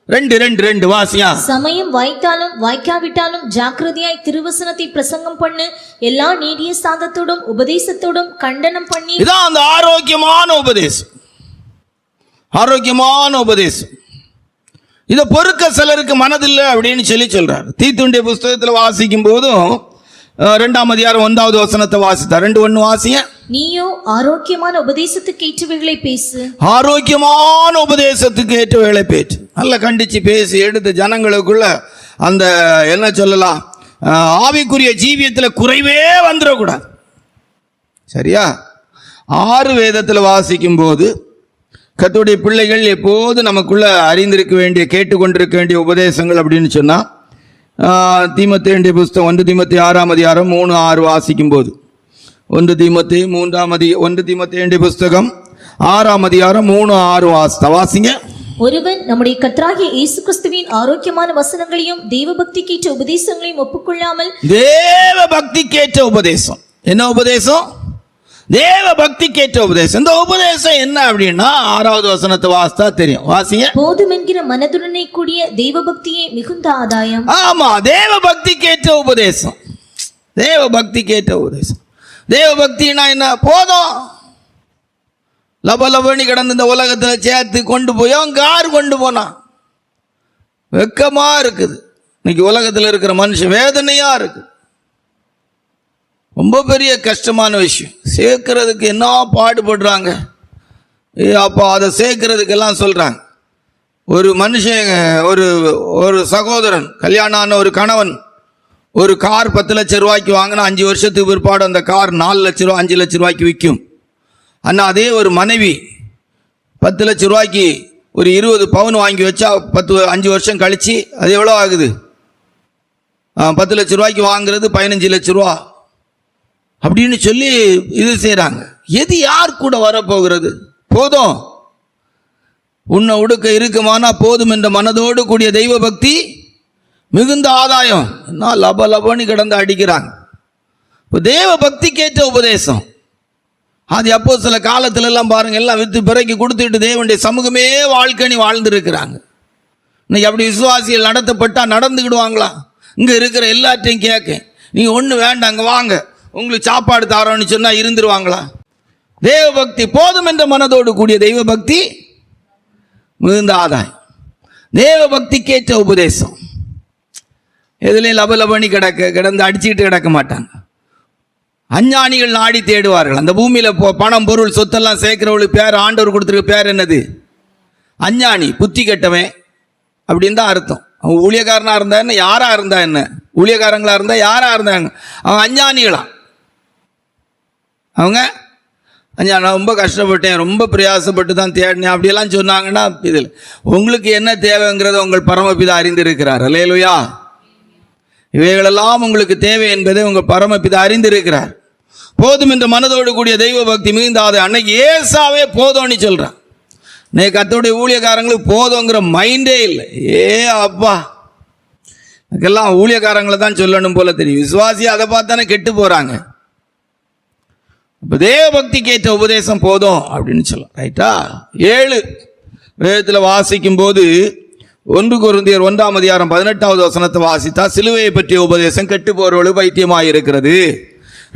2 வாசியா. சமயம் வாய்த்தாலும் வாய்க்காவிட்டாலும் ஜாக்கிரதையாய் திருவசனத்தை பிரசங்கம் பண்ணு, எல்லா நீடிய சாந்தத்தோடும் உபதேசத்தோடும் கண்டனம் பண்ணி. இதான் அந்த ஆரோக்கியமான உபதேசம். ஆரோக்கியமான உபதேசம் இதை பொறுக்க சிலருக்கு மனதில்லை அப்படின்னு சொல்றார். தீத்துடைய புஸ்தகத்தில் வாசிக்கும் போதும் 2ஆம் அதிகாரம் 1வது வசனத்தை வாசித்தார். 2:1 வாசிய. நீயோ ஆரோக்கியமான உபதேசத்துக்கு ஏற்றவைகளை பேசு. ஆரோக்கியமான உபதேசத்துக்கு ஏற்றவைகளை பேசு. நல்லா கண்டிச்சு பேசி எடுத்து ஜனங்களுக்குள்ள அந்த என்ன சொல்லலாம், ஆவிக்குரிய ஜீவியத்தில் குறைவே வந்துடக்கூடாது. சரியா? 6 வேதத்தில் வாசிக்கும் போது கர்த்தருடைய பிள்ளைகள் எப்போது நமக்குள்ள அறிந்திருக்க வேண்டிய கேட்டுக்கொண்டிருக்க வேண்டிய உபதேசங்கள் அப்படின்னு சொன்னா, தீமோத்தேயுடைய புஸ்தகம் 1 தீமோத்தேயு 6ஆம் அதிகாரம் 3-6 வாசிக்கும் போது 1 தீமோத்தேயுடைய புஸ்தகம் 6ஆம் அதிகாரம் 3-6 வாசிங்க. ஒருவன் நம்முடைய கர்த்தராகிய இயேசு கிறிஸ்துவின் ஆரோக்கியமான வசனங்களையும் தேவ பக்திக்கேற்ற உபதேசங்களையும் ஒப்புக்கொள்ளாமல். தேவ பக்திக்கேற்ற உபதேசம் என்ன உபதேசம்? தேவ பக்திக்கேற்ற உபதேசம். இந்த உபதேசம் என்ன அப்படின்னா 6வது வசனத்தை வாசித்தா தெரியும். வாசிங்க. போதும் என்கிற மனதுடனே கூடிய தேவ பக்தியே மிகுந்த ஆதாயம். ஆமா, தேவ பக்திக்கேற்ற உபதேசம். தேவ பக்திக்கேற்ற உபதேசம். தேவ பக்தினா என்ன? போதும். லபலபணி கடந்து இந்த உலகத்தில் சேர்த்து கொண்டு போய் அவங்க யார் கொண்டு போனான்? வெக்கமா இருக்குது. இன்னைக்கு உலகத்தில் இருக்கிற மனுஷன் வேதனையா இருக்கு. ரொம்ப பெரிய கஷ்டமான விஷயம். சேர்க்கறதுக்கு என்ன பாடுபடுறாங்க. அப்போ அதை சேர்க்கறதுக்கெல்லாம் சொல்றாங்க. ஒரு மனுஷன் ஒரு சகோதரன் கல்யாணம் ஆன ஒரு கணவன் ஒரு கார் 10 லட்சம் ரூபாய்க்கு வாங்கினா 5 வருஷத்துக்கு பிற்பாடு அந்த கார் 4 லட்ச ரூபா 5 லட்ச ரூபாய்க்கு விற்கும். ஆனால் அதே ஒரு மனைவி 10 லட்ச ரூபாய்க்கு ஒரு 20 பவுன் வாங்கி வச்சா 5 வருஷம் கழிச்சு அது எவ்வளோ ஆகுது? 10 லட்ச ரூபாய்க்கு வாங்குறது 15 லட்ச ரூபா அப்படின்னு சொல்லி இது செய்கிறாங்க. எது யார் கூட வரப்போகிறது? போதும். உன்னை உடுக்க இருக்குமானா போதும் என்ற மனதோடு கூடிய தெய்வ பக்தி மிகுந்த ஆதாயம். என்ன லபலபன்னு கிடந்து அடிக்கிறாங்க. இப்போ தேவ பக்திக்கேற்ற உபதேசம் அது அப்போ சில காலத்துல எல்லாம் பாருங்க, எல்லாம் வித்து பிறகு கொடுத்துட்டு தேவனுடைய சமூகமே வாழ்க்கை வாழ்ந்துருக்கிறாங்க. இன்னைக்கு அப்படி விசுவாசிகள் நடத்தப்பட்டா நடந்துக்கிடுவாங்களா? இங்கே இருக்கிற எல்லாத்தையும் கேட்க, நீங்கள் ஒன்று வேண்டாம் அங்கே வாங்க உங்களுக்கு சாப்பாடு தாரோன்னு சொன்னால் இருந்துருவாங்களா? தேவ பக்தி போதும் என்ற மனதோடு கூடிய தெய்வ பக்தி மிகுந்த ஆதாயம். தேவ பக்திக்கேற்ற உபதேசம் எதுலையும் லபலபணி கிடந்து அடிச்சுக்கிட்டு கிடக்க மாட்டாங்க. அஞ்ஞானிகள் நாடி தேடுவார்கள். அந்த பூமியில் பணம் பொருள் சொத்தெல்லாம் சேர்க்கிறவளுக்கு பேர், ஆண்டவர் கொடுத்துருக்க பேர் என்னது? அஞ்ஞானி, புத்தி கெட்டவன் அப்படின்னு தான் அர்த்தம். அவன் ஊழியக்காரனாக இருந்தா என்ன, யாராக இருந்தா என்ன, ஊழியக்காரங்களாக இருந்தால் யாராக இருந்தாங்க, அவங்க அஞ்ஞானிகளா? அவங்க நான் ரொம்ப கஷ்டப்பட்டேன், ரொம்ப பிரயாசப்பட்டு தான் தேடினேன் அப்படியெல்லாம் சொன்னாங்கன்னா இதில் உங்களுக்கு என்ன தேவைங்கிறத உங்கள் பரமபிதா அறிந்திருக்கிறார். அல்லேலூயா. இவைகளெல்லாம் உங்களுக்கு தேவை என்பதை உங்கள் பரமபிதா அறிந்திருக்கிறார். போதும் என்ற மனதோடு கூடிய தெய்வ பக்தி மிகுந்தாது. அன்னைக்கு ஏசாவே போதும்னு சொல்கிறான். இன்னைக்கு கர்த்தருடைய ஊழியக்காரங்களுக்கு போதுங்கிற மைண்டே இல்லை. அப்பா, அதுக்கெல்லாம் ஊழியக்காரங்களை தான் சொல்லணும் போல தெரியும். விசுவாசி அதை பார்த்தானே கெட்டு போகிறாங்க. இப்போ தேவ பக்திக்கு ஏற்ற உபதேசம் போதும் அப்படின்னு சொல்லலாம். ரைட்டா? 7 வேதத்தில் வாசிக்கும் போது 1 கொரிந்தியர் 1ஆம் அதிகாரம் 18வது வசனத்தை வாசித்தா, சிலுவையை பற்றிய உபதேசம் கெட்டு போறவர்களுக்கு பைத்தியமாக இருக்கிறது,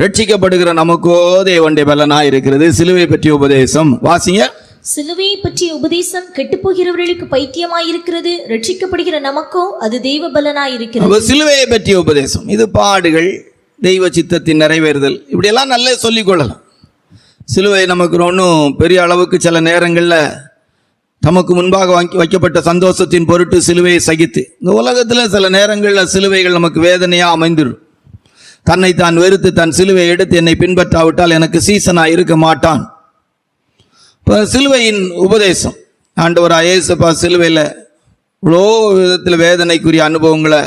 ரட்சிக்கப்படுகிற நமக்கோ தேவனுடைய பலனாக இருக்கிறது. சிலுவை பற்றிய உபதேசம் வாசிங்க. சிலுவையை பற்றிய உபதேசம் கெட்டு போகிறவர்களுக்கு பைத்தியமாய் இருக்கிறது, ரட்சிக்கப்படுகிற நமக்கோ அது தெய்வ பலனாய் இருக்கிறது. சிலுவையை பற்றிய உபதேசம் இது பாடுகள், தெய்வ சித்தத்தின் நிறைவேறுதல், இப்படியெல்லாம் நல்லா சொல்லிக்கொள்ளலாம். சிலுவை நமக்கு ஒன்றும் பெரிய அளவுக்கு சில நேரங்களில் தமக்கு முன்பாக வைக்கப்பட்ட சந்தோஷத்தின் பொருட்டு சிலுவையை சகித்து, இந்த உலகத்தில் சில நேரங்களில் சிலுவைகள் நமக்கு வேதனையாக அமைந்துடும். தன்னை தான் வெறுத்து தன் சிலுவை எடுத்து என்னை பின்பற்றாவிட்டால் எனக்கு சீசனாக இருக்க மாட்டான். இப்போ சிலுவையின் உபதேசம், ஆண்டவராகிய இயேசுப்பா சிலுவையில் இவ்வளோ விதத்தில் வேதனைக்குரிய அனுபவங்களை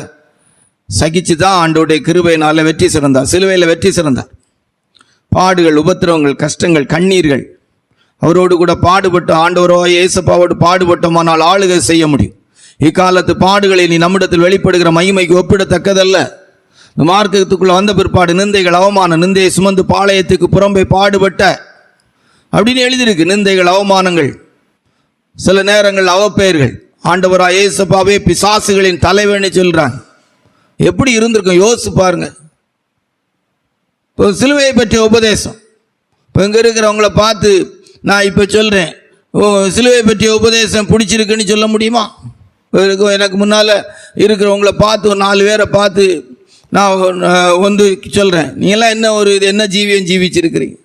சகிச்சு தான் ஆண்டவருடைய கிருபையினால் வெற்றி சிறந்தார். சிலுவையில் வெற்றி சிறந்தார். பாடுகள், உபத்திரவங்கள், கஷ்டங்கள், கண்ணீர்கள், அவரோடு கூட பாடுபட்டு ஆண்டவராகிய இயேசுப்பாவோடு பாடுபட்டோமானால் ஆளுகை செய்ய முடியும். இக்காலத்து பாடுகளை நீ நம்மிடத்தில் வெளிப்படுகிற மகிமைக்கு ஒப்பிடத்தக்கதல்ல. இந்த மார்க்கத்துக்குள்ளே வந்த பிற்பாடு நிந்தைகள், அவமான, நிந்தையை சுமந்து பாளையத்துக்கு புறம்பே பாடுபட்ட அப்படின்னு எழுதியிருக்கு. நிந்தைகள், அவமானங்கள், சில நேரங்கள் அவப்பெயர்கள். ஆண்டவராகிய இயேசுப்பாவே பிசாசுகளின் தலைவன்னு சொல்றாங்க. எப்படி இருந்திருக்கும் யோசிச்சு பாருங்க. இப்போ சிலுவையை பற்றிய உபதேசம், இப்போ இங்கே இருக்கிறவங்கள பார்த்து நான் இப்போ சொல்கிறேன், சிலுவை பற்றிய உபதேசம் பிடிச்சிருக்குன்னு சொல்ல முடியுமா? எனக்கு முன்னால் இருக்கிறவங்கள பார்த்து ஒரு 4 பேரை பார்த்து நான் வந்து சொல்கிறேன், நீங்களாம் என்ன ஒரு இது என்ன ஜீவியம் ஜீவிச்சிருக்கிறீங்க?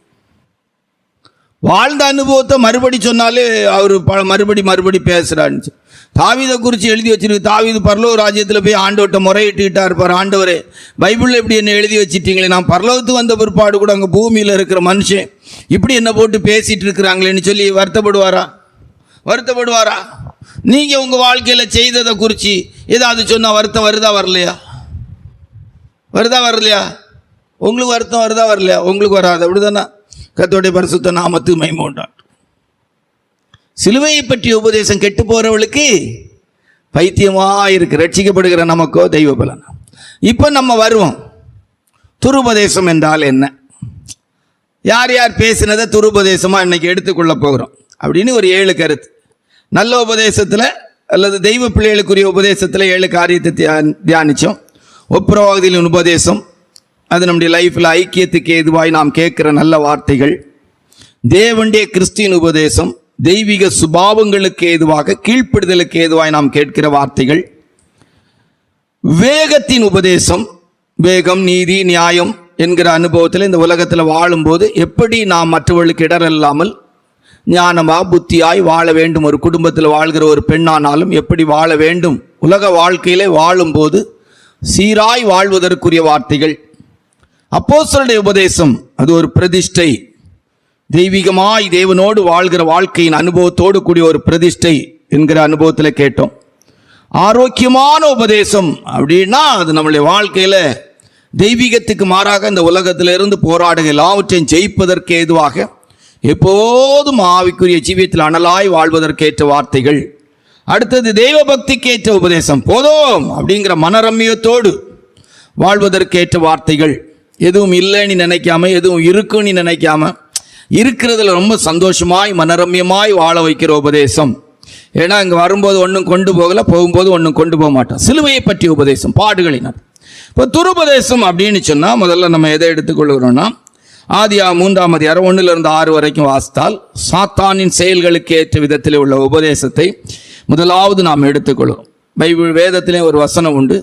வாழ்ந்த அனுபவத்தை மறுபடி சொன்னாலே அவர் மறுபடி பேசுகிறான்னு. தாவீதை குறித்து எழுதி வச்சிருக்கு. தாவீது பரலோக ராஜ்யத்தில் போய் ஆண்டவர்கிட்ட முறையிட்டுக்கிட்டா இருப்பார். ஆண்டவரே, பைபிளில் இப்படி என்ன எழுதி வச்சிட்டீங்களே, நான் பரலோகத்துக்கு வந்த பிற்பாடு கூட அங்கே பூமியில் இருக்கிற மனுஷன் இப்படி என்ன போட்டு பேசிகிட்டு இருக்கிறாங்களேன்னு சொல்லி வருத்தப்படுவாரா? நீங்கள் உங்கள் வாழ்க்கையில் செய்ததை குறித்து ஏதாவது சொன்னால் வருத்தம் வருதா வரலையா? உங்களுக்கு வருத்தம் வருதா வரலையா? உங்களுக்கு வராது, அப்படிதானே? கர்த்தருடைய பரிசுத்த நாமத்துக்கு மகிமை உண்டாகட்டும். சிலுவையை பற்றிய உபதேசம் கெட்டு போகிறவளுக்கு பைத்தியமாக இருக்கு, ரட்சிக்கப்படுகிற நமக்கோ தெய்வ பலன். இப்போ நம்ம வருவோம், துருபதேசம் என்றால் என்ன, யார் யார் பேசினதை துருபதேசமாக இன்னைக்கு எடுத்துக்கொள்ள போகிறோம் அப்படின்னு ஒரு 7 கருத்து. நல்ல உபதேசத்தில் அல்லது தெய்வ பிள்ளைகளுக்குரிய உபதேசத்தில் 7 காரியத்தை தியானித்தோம். ஒப்புரவாகுதலின் உபதேசம், அது நம்முடைய லைஃப்பில் ஐக்கியத்துக்கு ஏதுவாய் நாம் கேட்குற நல்ல வார்த்தைகள். தேவனுடைய கிறிஸ்டின் உபதேசம், தெய்வீக சுபாவங்களுக்கு ஏதுவாக கீழ்ப்படுதலுக்கு ஏதுவாய் நாம் கேட்கிற வார்த்தைகள். வேகத்தின் உபதேசம், வேகம், நீதி, நியாயம் என்கிற அனுபவத்தில் இந்த உலகத்தில் வாழும்போது எப்படி நாம் மற்றவர்களுக்கு இடரில்லாமல் ஞானமாக புத்தியாய் வாழ வேண்டும். ஒரு குடும்பத்தில் வாழ்கிற ஒரு பெண்ணானாலும் எப்படி வாழ வேண்டும், உலக வாழ்க்கையிலே வாழும்போது சீராய் வாழ்வதற்குரிய வார்த்தைகள். அப்போஸ்தலருடைய உபதேசம், அது ஒரு பிரதிஷ்டை, தெய்வீகமாய் தேவனோடு வாழ்கிற வாழ்க்கையின் அனுபவத்தோடு கூடிய ஒரு பிரதிஷ்டை என்கிற அனுபவத்தில் கேட்டோம். ஆரோக்கியமான உபதேசம் அப்படின்னா அது நம்மளுடைய வாழ்க்கையில் தெய்வீகத்துக்கு மாறாக இந்த உலகத்திலிருந்து போராடுகிற எல்லாவற்றையும் ஜெயிப்பதற்கு ஏதுவாக எப்போதும் ஆவிக்குரிய ஜீவியத்தில் அனலாய் வாழ்வதற்கேற்ற வார்த்தைகள். அடுத்தது தெய்வ பக்திக்கேற்ற உபதேசம், போதும் அப்படிங்கிற மனரம்யத்தோடு வாழ்வதற்கேற்ற வார்த்தைகள். எதுவும் இல்லைன்னு நினைக்காம, எதுவும் இருக்குன்னு நினைக்காம, இருக்கிறதுல ரொம்ப சந்தோஷமாய் மனரம்யமாய் வாழ வைக்கிற உபதேசம். ஏன்னா இங்கே வரும்போது ஒன்றும் கொண்டு போகலை, போகும்போது ஒன்றும் கொண்டு போக மாட்டோம். சிலுவையை பற்றிய உபதேசம், பாடுகளினர். இப்போ துருபதேசம் அப்படின்னு சொன்னால் முதல்ல நம்ம எதை எடுத்துக்கொள்கிறோம்னா, ஆதியாகமம் 3ஆம் அதிகாரம் 1-6 வரைக்கும் வாசித்தால் சாத்தானின் செயல்களுக்கு ஏற்ற விதத்தில் உள்ள உபதேசத்தை முதலாவது நாம் எடுத்துக்கொள்கிறோம். பைபிள் வேதத்திலே ஒரு வசனம் உண்டு,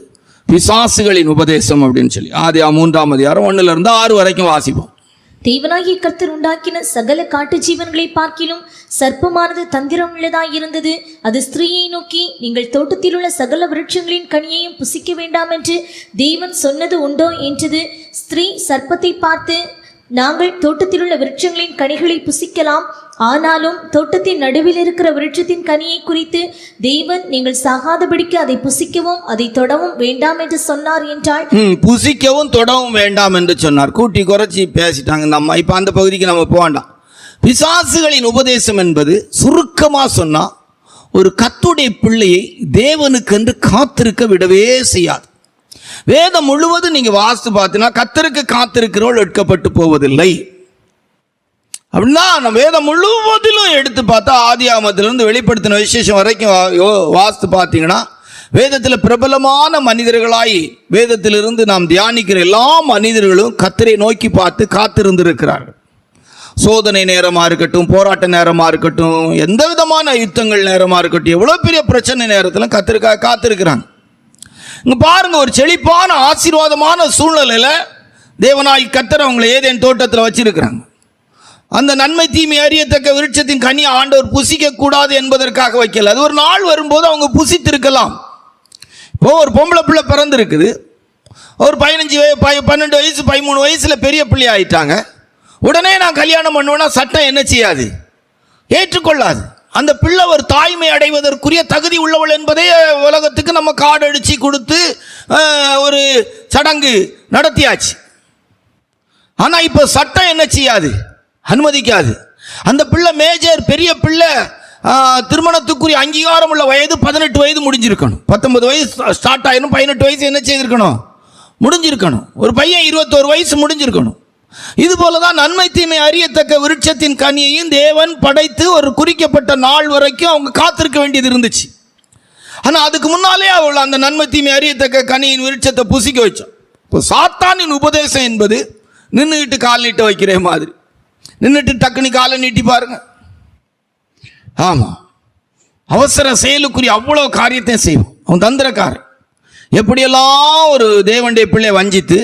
பிசாசுகளின் உபதேசம் அப்படின்னு சொல்லி. ஆதியாகமம் 3ஆம் அதிகாரம் 1-6 வரைக்கும் வாசிப்போம். தேவனாகிய கர்த்தர் உண்டாக்கின சகல காட்டு ஜீவன்களை பார்க்கிலும் சர்ப்பமானது தந்திரம் உள்ளதாய் இருந்தது. அது ஸ்திரீயை நோக்கி, நீங்கள் தோட்டத்தில் உள்ள சகல விருட்சங்களின் கனியையும் புசிக்க வேண்டாம் என்று தேவன் சொன்னது உண்டோ என்றது. ஸ்திரீ சர்ப்பத்தை பார்த்து, நாங்கள் தோட்டத்தில் உள்ள விருட்சங்களின் கனிகளை புசிக்கலாம், ஆனாலும் தோட்டத்தின் நடுவில் இருக்கிற விருட்சத்தின் கனியை குறித்து தேவன் நீங்கள் சாகாதபடிக்கு அதை புசிக்கவும் அதை தொடவும் வேண்டாம் என்று சொன்னார் என்றாள். புசிக்கவும் தொடவும் வேண்டாம் என்று சொன்னார். கூட்டி குறைச்சி பேசிட்டாங்க நம்ம. இப்போ அந்த பகுதிக்கு நம்ம போக வேண்டாம். பிசாசுகளின் உபதேசம் என்பது சுருக்கமாக சொன்னால் ஒரு கர்த்தருடைய பிள்ளையை தேவனுக்கென்று காத்திருக்க விடவே செய்யாது. வேதம் முழுவதும் நீங்க வாசித்து பார்த்தீங்கன்னா கர்த்தருக்கு காத்திருக்கிறவர்கள் எடுக்கப்பட்டு போவதில்லை அப்படின்னா, நம்ம வேதம் முழுவதிலும் எடுத்து பார்த்தா ஆதியாகமத்திலிருந்து வெளிப்படுத்தின விசேஷம் வரைக்கும் வாசித்து பார்த்தீங்கன்னா வேதத்தில் பிரபலமான மனிதர்களாய் வேதத்திலிருந்து நாம் தியானிக்கிற எல்லா மனிதர்களும் கர்த்தரை நோக்கி பார்த்து காத்திருந்திருக்கிறார்கள். சோதனை நேரமாக இருக்கட்டும், போராட்ட நேரமாக இருக்கட்டும், எந்த விதமான யுத்தங்கள் நேரமாக இருக்கட்டும், எவ்வளோ பெரிய பிரச்சனை நேரத்தில் கர்த்தருக்காக காத்திருக்கிறாங்க. இங்கே பாருங்க, ஒரு செழிப்பான ஆசீர்வாதமான சூழ்நிலையில் தேவனாய் கர்த்தர் அவங்களை ஏதேன் தோட்டத்தில் வச்சிருக்கிறாங்க. அந்த நன்மை தீமை அறியத்தக்க விருட்சத்தின் கனியை ஆண்டவர் புசிக்க கூடாது என்பதற்காக வைக்கல. அது ஒரு நாள் வரும்போது அவங்க புசித்திருக்கலாம். இப்போ ஒரு பொம்பளை பிள்ளை பிறந்திருக்குது, ஒரு 12 வயசு 13 வயசுல பெரிய பிள்ளை ஆயிட்டாங்க. உடனே நான் கல்யாணம் பண்ணுவேன்னா சட்டம் என்ன செய்யாது? ஏற்றுக்கொள்ளாது. அந்த பிள்ளை ஒரு தாய்மை அடைவதற்குரிய தகுதி உள்ளவள் என்பதை உலகத்துக்கு நம்ம கார்டு அடிச்சு கொடுத்து ஒரு சடங்கு நடத்தியாச்சு. ஆனா இப்ப சட்டம் என்ன செய்யாது? அனுமதிக்காது. அந்த பிள்ளை மேஜர் பெரிய பிள்ளை திருமணத்துக்குரிய அங்கீகாரம் உள்ள வயது 18 வயது முடிஞ்சிருக்கணும். 19 வயசு ஸ்டார்ட் ஆயிரும், 18 வயசு என்ன செய்திருக்கணும்? முடிஞ்சிருக்கணும். ஒரு பையன் 21 வயசு முடிஞ்சிருக்கணும். இது போலதான் நன்மை தீமை அறியத்தக்க விருட்சத்தின் கனியையும் தேவன் படைத்து ஒரு குறிக்கப்பட்ட நாள் வரைக்கும் அவங்க காத்திருக்க வேண்டியது இருந்துச்சு. ஆனா அதுக்கு முன்னாலே அவள் அந்த நன்மை தீமை அறியத்தக்க கனியின் விருட்சத்தை புசிக்க வச்சோம். இப்போ சாத்தானின் உபதேசம் என்பது நின்றுக்கிட்டு கால் நீட்ட வைக்கிற மாதிரி, நின்றுட்டு டக்குனு காலை நீட்டி பாருங்க. ஆமா, அவசர செயலுக்குரிய அவ்வளவு காரியத்தையும் செய்வோம். அவன் தந்திரக்காரன். எப்படியெல்லாம் ஒரு தேவனுடைய பிள்ளை வஞ்சித்து,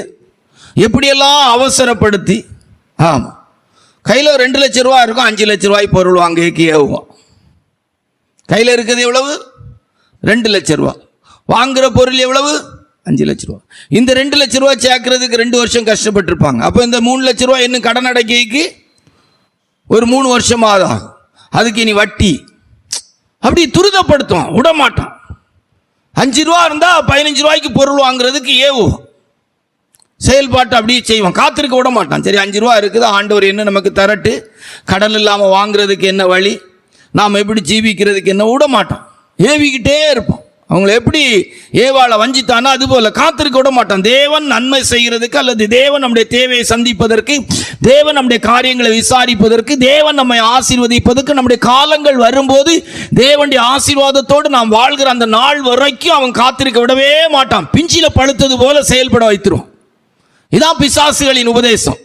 எப்படியெல்லாம் அவசரப்படுத்தி, ஆமா, கையில் 2 லட்சம் ரூபா இருக்கும், 5 லட்சம் ரூபாய் பொருள் வாங்க ஏவுவான். கையில் இருக்கிறது எவ்வளவு? 2 லட்சம் ரூபா. வாங்குற பொருள் எவ்வளவு? 5 லட்சம் ரூபா. இந்த 2 லட்சம் ரூபா சேர்க்கறதுக்கு 2 வருஷம் கஷ்டப்பட்டிருப்பாங்க. அப்போ இந்த 3 லட்சம் ரூபா இன்னும் கடன் அடைக்கைக்கு ஒரு 3 வருஷமாவது ஆகும். அதுக்கு இனி வட்டி. அப்படி துரிதப்படுத்தும், விடமாட்டான். 5 ரூபா இருந்தால் 15 ரூபாய்க்கு பொருள் வாங்குறதுக்கு ஏவுவோம். செயல்பாட்டு அப்படியே செய்வோம், காத்திருக்க விட மாட்டான். சரி, 5 ரூபா இருக்குது, ஆண்டவர் என்ன நமக்கு தரட்டு, கடன் இல்லாமல் வாங்குறதுக்கு என்ன வழி, நாம் எப்படி ஜீவிக்கிறதுக்கு என்ன, விட மாட்டான். ஏவிக்கிட்டே இருப்போம். அவங்கள எப்படி ஏவாளை வஞ்சித்தானா அதுபோல காத்திருக்க விட மாட்டான். தேவன் நன்மை செய்கிறதுக்கு, அல்லது தேவன் நம்முடைய தேவையை சந்திப்பதற்கு, தேவன் நம்முடைய காரியங்களை விசாரிப்பதற்கு, தேவன் நம்மை ஆசீர்வதிப்பதற்கு, நம்முடைய காலங்கள் வரும்போது தேவனுடைய ஆசீர்வாதத்தோடு நாம் வாழ்கிற அந்த நாள் வரைக்கும் அவன் காத்திருக்க விடவே மாட்டான். பிஞ்சில பழுத்தது போல செயல்பட வைத்துரும். இதான் பிசாசுகளின் உபதேசம்.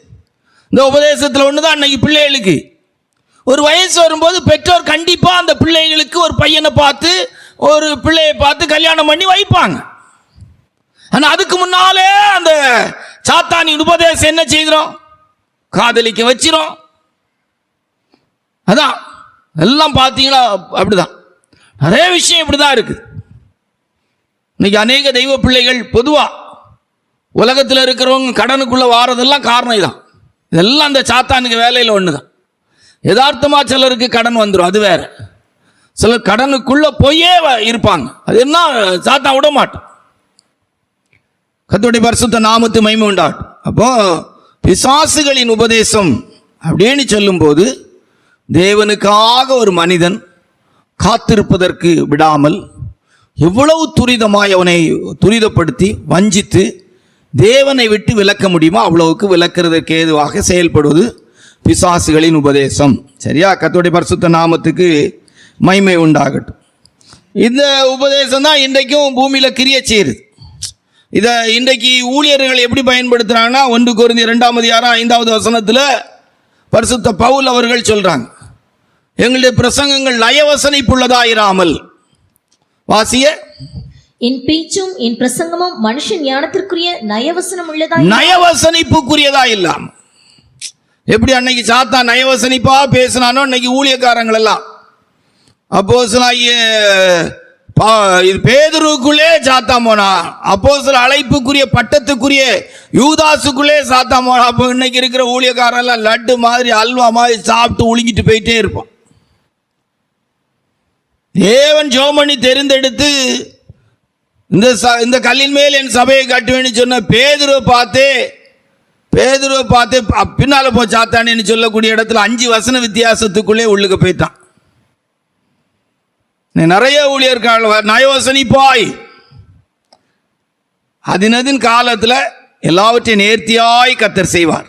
இந்த உபதேசத்தில் ஒண்ணுதான் அன்னைக்கு பிள்ளைகளுக்கு ஒரு வயசு வரும்போது பெற்றோர் கண்டிப்பா அந்த பிள்ளைகளுக்கு ஒரு பையனை பார்த்து, ஒரு பிள்ளையை பார்த்து கல்யாணம் பண்ணி வைப்பாங்க. ஆனா அதுக்கு முன்னாலே அந்த சாத்தானின் உபதேசம் என்ன செய்கிறோம்? காதலிக்க வச்சிரும். அதான் எல்லாம் பார்த்தீங்களா? அப்படிதான் நிறைய விஷயம் இப்படிதான் இருக்கு. இன்னைக்கு அநேக தெய்வ பிள்ளைகள் பொதுவா உலகத்தில் இருக்கிறவங்க கடனுக்குள்ள வாரதெல்லாம் காரணம் இதான். இதெல்லாம் அந்த சாத்தானுக்கு வேலையில் ஒண்ணுதான். யதார்த்தமா சிலருக்கு கடன் வந்துடும், அது வேற. சிலர் கடனுக்குள்ள போயே இருப்பாங்க, அது என்ன சாத்தான் விட மாட்டான். கர்த்தருடைய பரிசுத்த நாமத்து மகிமை உண்டாகட்டும். அப்போ பிசாசுகளின் உபதேசம் அப்படின்னு சொல்லும் போது தேவனுக்காக ஒரு மனிதன் காத்திருப்பதற்கு விடாமல் எவ்வளவு துரிதமாய் அவனை துரிதப்படுத்தி வஞ்சித்து தேவனை விட்டு விலக்க முடியுமோ அவ்வளவுக்கு விலக்கிறதுக்கு ஏதுவாக செயல்படுவது பிசாசுகளின் உபதேசம். சரியா? கர்த்தருடைய பரிசுத்த நாமத்துக்கு மகிமை உண்டாகட்டும். இந்த உபதேசம் தான் இன்றைக்கும் பூமியில கிரியை செய்யுது. இதை இன்றைக்கு ஊழியர்கள் எப்படி பயன்படுத்துறாங்கன்னா, 1 கொரிந்தியர் 2:5 வசனத்தில் பரிசுத்த பவுல் அவர்கள் சொல்றாங்க, எங்களுடைய பிரசங்கங்கள் நயவசனிப்புள்ளதாயிராமல். வாசிய, என் பேச்சும் என் பிரசங்கமும் மனுஷன் ஞானத்திற்குரிய நயவசனம் உள்ளதா, நயவசனிப்புக்குரியதா இல்லாம. எப்படி அன்னைக்கு சாத்தா நயவசனிப்பா பேசினானோ அன்னைக்கு ஊழியக்காரங்கள் எல்லாம் அப்போஸ்தலனாகிய பேதுருக்குள்ளே சாத்தா போனா, அப்போஸ்தல அழைப்புக்குரிய பட்டத்துக்குரிய யூதாசுக்குள்ளே சாத்தா போனா. அப்போ இன்னைக்கு இருக்கிற ஊழியக்காரன் எல்லாம் லட்டு மாதிரி அல்வா மாதிரி சாப்பிட்டு ஒழுங்கிட்டு போயிட்டே இருப்பான். தேவன் ஜோமணி தெரிந்தெடுத்து இந்த கல்லின் மேல் என் சபையை கட்டுவேன்னு சொன்ன பேதுருவை பார்த்து பின்னால போ சாத்தானேன்னு சொல்லக்கூடிய இடத்துல 5 வசன வித்தியாசத்துக்குள்ளே உள்ளுக்கு போயிட்டான். நிறைய ஊழியர்கள் நயவசனிப்பாய் அதினதின் காலத்தில் எல்லாவற்றையும் நேர்த்தியாய் கர்த்தர் செய்வார்.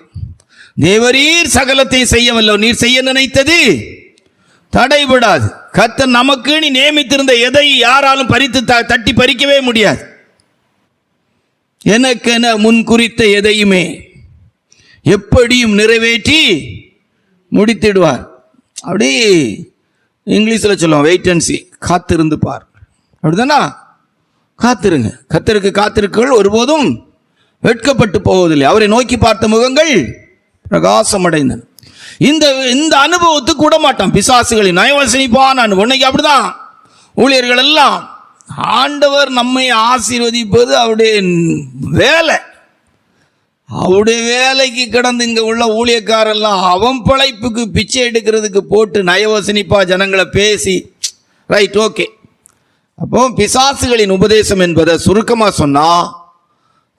தேவரீர் சகலத்தை செய்யவல்லோ, நீர் செய்ய நினைத்தது தடைபடாது. கர்த்தர் நமக்கு நீ நியமித்திருந்த எதை யாராலும் பறித்து தட்டி பறிக்கவே முடியாது. எனக்கென முன் குறித்த எதையுமே எப்படியும் நிறைவேற்றி முடித்திடுவார். அப்படி இங்கிலீஷில் சொல்லுவோம், வெயிட் அண்ட் சி, காத்திருந்து பார். அப்படிதானா? காத்திருங்க. கர்த்தருக்கு காத்திருக்கள் ஒருபோதும் வெட்கப்பட்டு போவதில்லை. அவரை நோக்கி பார்த்த முகங்கள் பிரகாசம் அடைந்தன. இந்த அனுபவத்துக்கு விட மாட்டான் பிசாசுகளின் நயவசனிப்பான் அனுபவம். இன்னைக்கு அப்படிதான் ஊழியர்கள் எல்லாம் ஆண்டவர் நம்மை ஆசீர்வதிப்பது அவருடைய வேலை. அவருடைய வேலைக்கு கிடந்து இங்கே உள்ள ஊழியக்காரெல்லாம் அவன் பிழைப்புக்கு பிச்சை எடுக்கிறதுக்கு போட்டு நயவசனிப்பா ஜனங்களை பேசி ரைட் ஓகே. அப்போ பிசாசுகளின் உபதேசம் என்பதை சுருக்கமாக சொன்னால்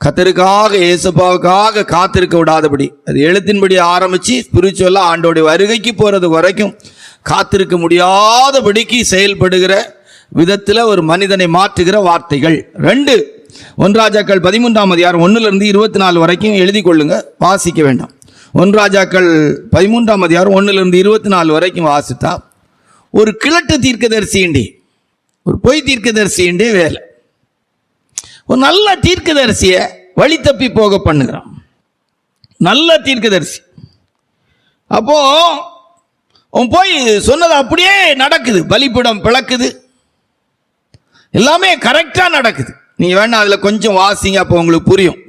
கர்த்தருக்காக ஏசப்பாவுக்காக காத்திருக்க விடாதபடி, அது எழுத்தின்படி ஆரம்பித்து ஸ்பிரிச்சுவலாக ஆண்டோடைய வருகைக்கு போகிறது வரைக்கும் காத்திருக்க முடியாதபடிக்கு செயல்படுகிற விதத்தில் ஒரு மனிதனை மாற்றுகிற வார்த்தைகள். 2 1 ராஜாக்கள் 13ஆம் அதிகாரம் 1-24 வரைக்கும் எழுதி கொள்ளுங்க, வாசிக்க வேண்டாம். 1 ராஜாக்கள் 13ஆம் அதிகாரம் 1-24 வரைக்கும் வாசித்தா ஒரு கிழட்டு தீர்க்கதரிசியுண்டே, ஒரு பொய் தீர்க்கதரிசியுண்டே வேலை. ஒரு நல்ல தீர்க்கதரிசியை வழி தப்பி போக பண்ணுகிறான். நல்ல தீர்க்கதரிசி. அப்போ அவன் போய் சொன்னது அப்படியே நடக்குது, பலிபீடம் பிளக்குது, எல்லாமே கரெக்டா நடக்குது. நீங்க வேணா அதுல கொஞ்சம் வாசிங்க, அப்போ உங்களுக்கு புரியும்.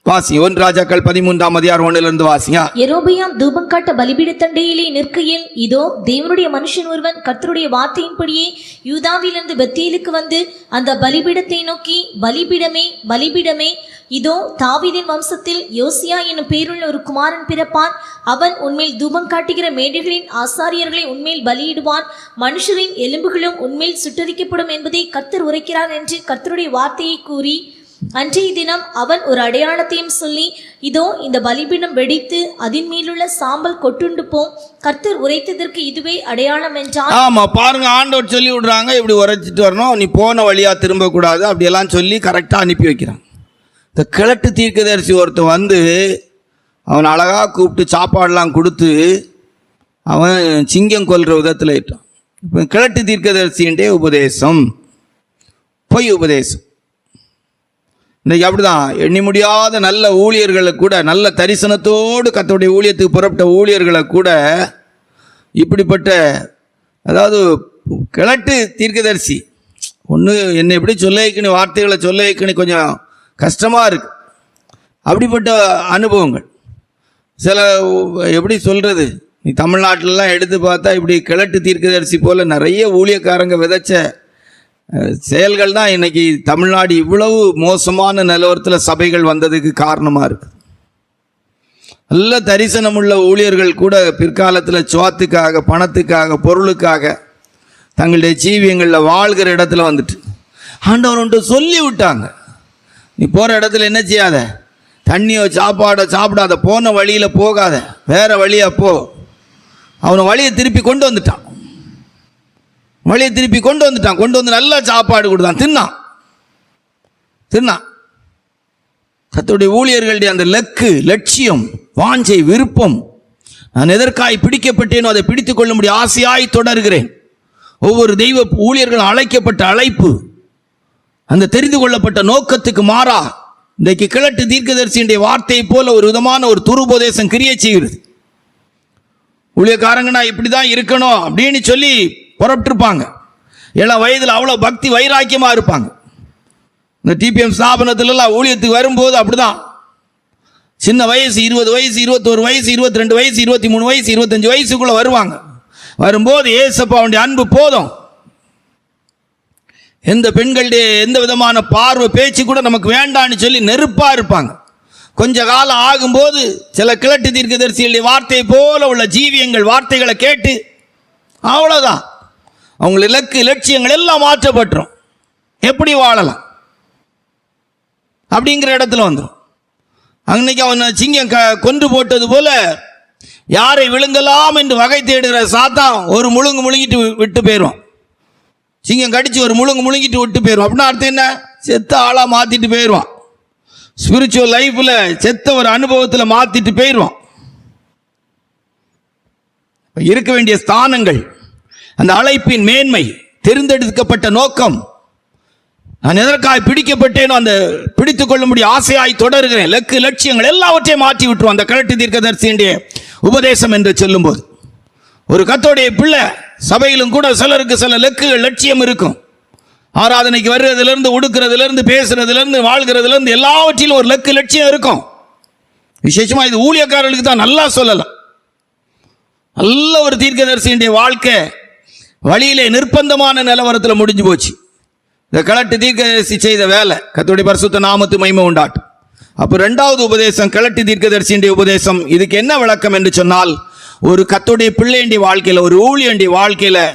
வாசிங்க 1 ராஜாக்கள் 13ஆம் அதிகாரம் 1 வாசிங்க. யெரொபெயாம் தூபம் காட்ட பலிபீடத்தண்டையிலே நிற்கையில், இதோ தேவனுடைய மனுஷன் ஒருவன் கர்த்தருடைய வார்த்தையின்படியே யூதாவிலிருந்து பெத்தேலுக்கு வந்து அந்த பலிபீடத்தை நோக்கி, பலிபீடமே பலிபீடமே, இதோ தாவீதின் வம்சத்தில் யோசியா என்னும் பேருள்ள ஒரு குமாரன் பிறப்பான். அவன் உன்மேல் தூபம் காட்டுகிற மேடைகளின் ஆசாரியர்களை உன்மேல் பலியிடுவான். மனுஷரின் எலும்புகளும் உன்மேல் சுட்டரிக்கப்படும் என்பதை கர்த்தர் உரைக்கிறார் என்று கர்த்தருடைய வார்த்தையை கூறி, அன்றைய தினம் அவன் ஒரு அடையாளத்தையும் சொல்லி, இதோ இந்த பலிபீடம் வெடித்து அதன் மேலுள்ள சாம்பல் கொட்டுண்டு போம், கர்த்தர் உரைத்ததற்கு இதுவே அடையாளம் என்றான். ஆமா பாருங்க, ஆண்டவர் சொல்லி விடுறாங்க, இப்படி உரைச்சிட்டு வரணும், நீ போன வழியா திரும்ப கூடாது, அப்படியெல்லாம் சொல்லி கரெக்டா அனுப்பி வைக்கிறான். இந்த கிழட்டு தீர்க்கதரிசி ஒருத்தன் வந்து அவன் அழகா கூப்பிட்டு சாப்பாடெல்லாம் கொடுத்து அவன் சிங்கம் கொல்ற விதத்தில் இட்டான். இப்போ கிழட்டு தீர்க்கதரிசின்டே உபதேசம், பொய் உபதேசம். இன்றைக்கி அப்படிதான், எண்ணி முடியாத நல்ல ஊழியர்களை கூட, நல்ல தரிசனத்தோடு கர்த்தருடைய ஊழியத்துக்கு புறப்பட்ட ஊழியர்களை கூட இப்படிப்பட்ட, அதாவது கிழட்டு தீர்க்கதரிசி. ஒன்று என்னை எப்படி சொல்ல வைக்கணும், வார்த்தைகளை சொல்ல வைக்கணும், கொஞ்சம் கஷ்டமாக இருக்கு. அப்படிப்பட்ட அனுபவங்கள் சில, எப்படி சொல்கிறது, நீ தமிழ்நாட்டிலலாம் எடுத்து பார்த்தா இப்படி கிழட்டு தீர்க்கதரிசி போல் நிறைய ஊழியக்காரங்க விதைச்ச செயல்கள் தான் இன்னைக்கு தமிழ்நாடு இவ்வளவு மோசமான நிலவரத்தில் சபைகள் வந்ததுக்கு காரணமாக இருக்கு. நல்ல தரிசனம் உள்ள ஊழியர்கள் கூட பிற்காலத்தில் சுவாத்துக்காக, பணத்துக்காக, பொருளுக்காக தங்களுடைய ஜீவியங்களில் வாழ்கிற இடத்துல வந்துட்டு ஆண்டவர் ஒன்று சொல்லி விட்டாங்க, நீ போகிற இடத்துல என்ன செய்யாத, தண்ணியோ சாப்பாடோ சாப்பிடாத, போன வழியில் போகாத, வேற வழியா போ. அவனை வழியை திருப்பி கொண்டு வந்துட்டான், வழியை திருப்பி கொண்டு வந்துட்டான். கொண்டு வந்து நல்ல சாப்பாடு கொடுத்தான், தின்னான். கர்த்தருடைய ஊழியர்களுடைய அந்த லட்சியம், வாஞ்சை, விருப்பம், நான் எதற்காய் பிடிக்கப்பட்டேனோ அதை பிடித்துக் கொள்ளும்படி ஆசையாய் தொடர்கிறேன். ஒவ்வொரு தெய்வ ஊழியர்களும் அழைக்கப்பட்ட அழைப்பு, அந்த தெரிந்து கொள்ளப்பட்ட நோக்கத்துக்கு மாறா இன்றைக்கு கிழட்டு தீர்க்கதரிசியுடைய வார்த்தையை போல ஒரு விதமான ஒரு துருபோதேசம் கிரியை செய்கிறது. ஊழியக்காரங்கன்னா இப்படி தான் இருக்கணும் அப்படின்னு சொல்லி புறப்பட்டிருப்பாங்க. 7 வயதில் அவ்வளோ பக்தி வைராக்கியமாக இருப்பாங்க. இந்த டிபிஎம் ஸ்தாபனத்திலலாம் ஊழியத்துக்கு வரும்போது அப்படிதான், சின்ன வயசு 20 வயசு, 21 வயசு, 22 வயசு, 23 வயசு, 25 வயசுக்குள்ளே வருவாங்க. வரும்போது ஏசப்பாவுடைய அன்பு போதும், எந்த பெண்களுடைய எந்த விதமான பார்வை பேச்சு கூட நமக்கு வேண்டான்னு சொல்லி நெருப்பாக இருப்பாங்க. கொஞ்ச காலம் ஆகும்போது சில கிழட்டு தீர்க்கதரிசிகளுடைய வார்த்தையை போல உள்ள ஜீவியங்கள், வார்த்தைகளை கேட்டு அவ்வளோதான், அவங்க லட்சியங்கள் எல்லாம் மாற்றப்பட்டுரும். எப்படி வாழலாம் அப்படிங்கிற இடத்துல வந்துடும். அன்னைக்கு அவனை சிங்கம் கொன்று போட்டது போல யாரை விழுங்கலாம் என்று வகை தேடுகிற சாத்தான் ஒரு முழுங்கு முழுங்கிட்டு விட்டு போயிடுவான். சிங்கம் கடிச்சு ஒரு முழுங்கிட்டு விட்டு போயிடுவான். அப்படின்னா அர்த்தம் என்ன, செத்த ஆளாக மாற்றிட்டு போயிடுவான். ஸ்பிரிச்சுவல் லைஃப்பில் செத்த ஒரு அனுபவத்தில் மாற்றிட்டு போயிடுவான். இருக்க வேண்டிய ஸ்தானங்கள், அந்த அழைப்பின் மேன்மை, தெரிந்தெடுக்கப்பட்ட நோக்கம், நான் எதற்காக பிடிக்கப்பட்டேனோ அந்த பிடித்துக் கொள்ளும்படி ஆசையாய் தொடர்கிறேன், லட்சியங்கள் எல்லாவற்றையும் மாற்றி விட்டுருவோம். அந்த கிழட்டு தீர்க்கதரிசியுடைய உபதேசம் என்று சொல்லும்போது ஒரு கர்த்தருடைய பிள்ளை சபையிலும் கூட சிலருக்கு சில லட்சியம் இருக்கும். ஆராதனைக்கு வர்றதுலேருந்து, உடுக்கிறதுலேருந்து, பேசுறதுலேருந்து, வாழ்கிறதுலேருந்து எல்லாவற்றிலும் ஒரு லட்சியம் இருக்கும். விசேஷமாக இது ஊழியக்காரர்களுக்கு தான் நல்லா சொல்லலாம். நல்ல ஒரு தீர்க்கதரிசியுடைய வாழ்க்கை வழியிலே நிர்பந்தமான நிலவரத்தில் முடிஞ்சு போச்சு. இந்த கிழட்டு தீர்க்கதரிசி செய்த வேலை கர்த்தருடைய பரிசுத்த நாமத்து மகிமை உண்டாட்டும். அப்போ இரண்டாவது உபதேசம் கிழட்டு தீர்க்கதரிசியுடைய உபதேசம். இதுக்கு என்ன விளக்கம் என்று சொன்னால், ஒரு கர்த்தருடைய பிள்ளையுடைய வாழ்க்கையில், ஒரு ஊழியனுடைய வாழ்க்கையில்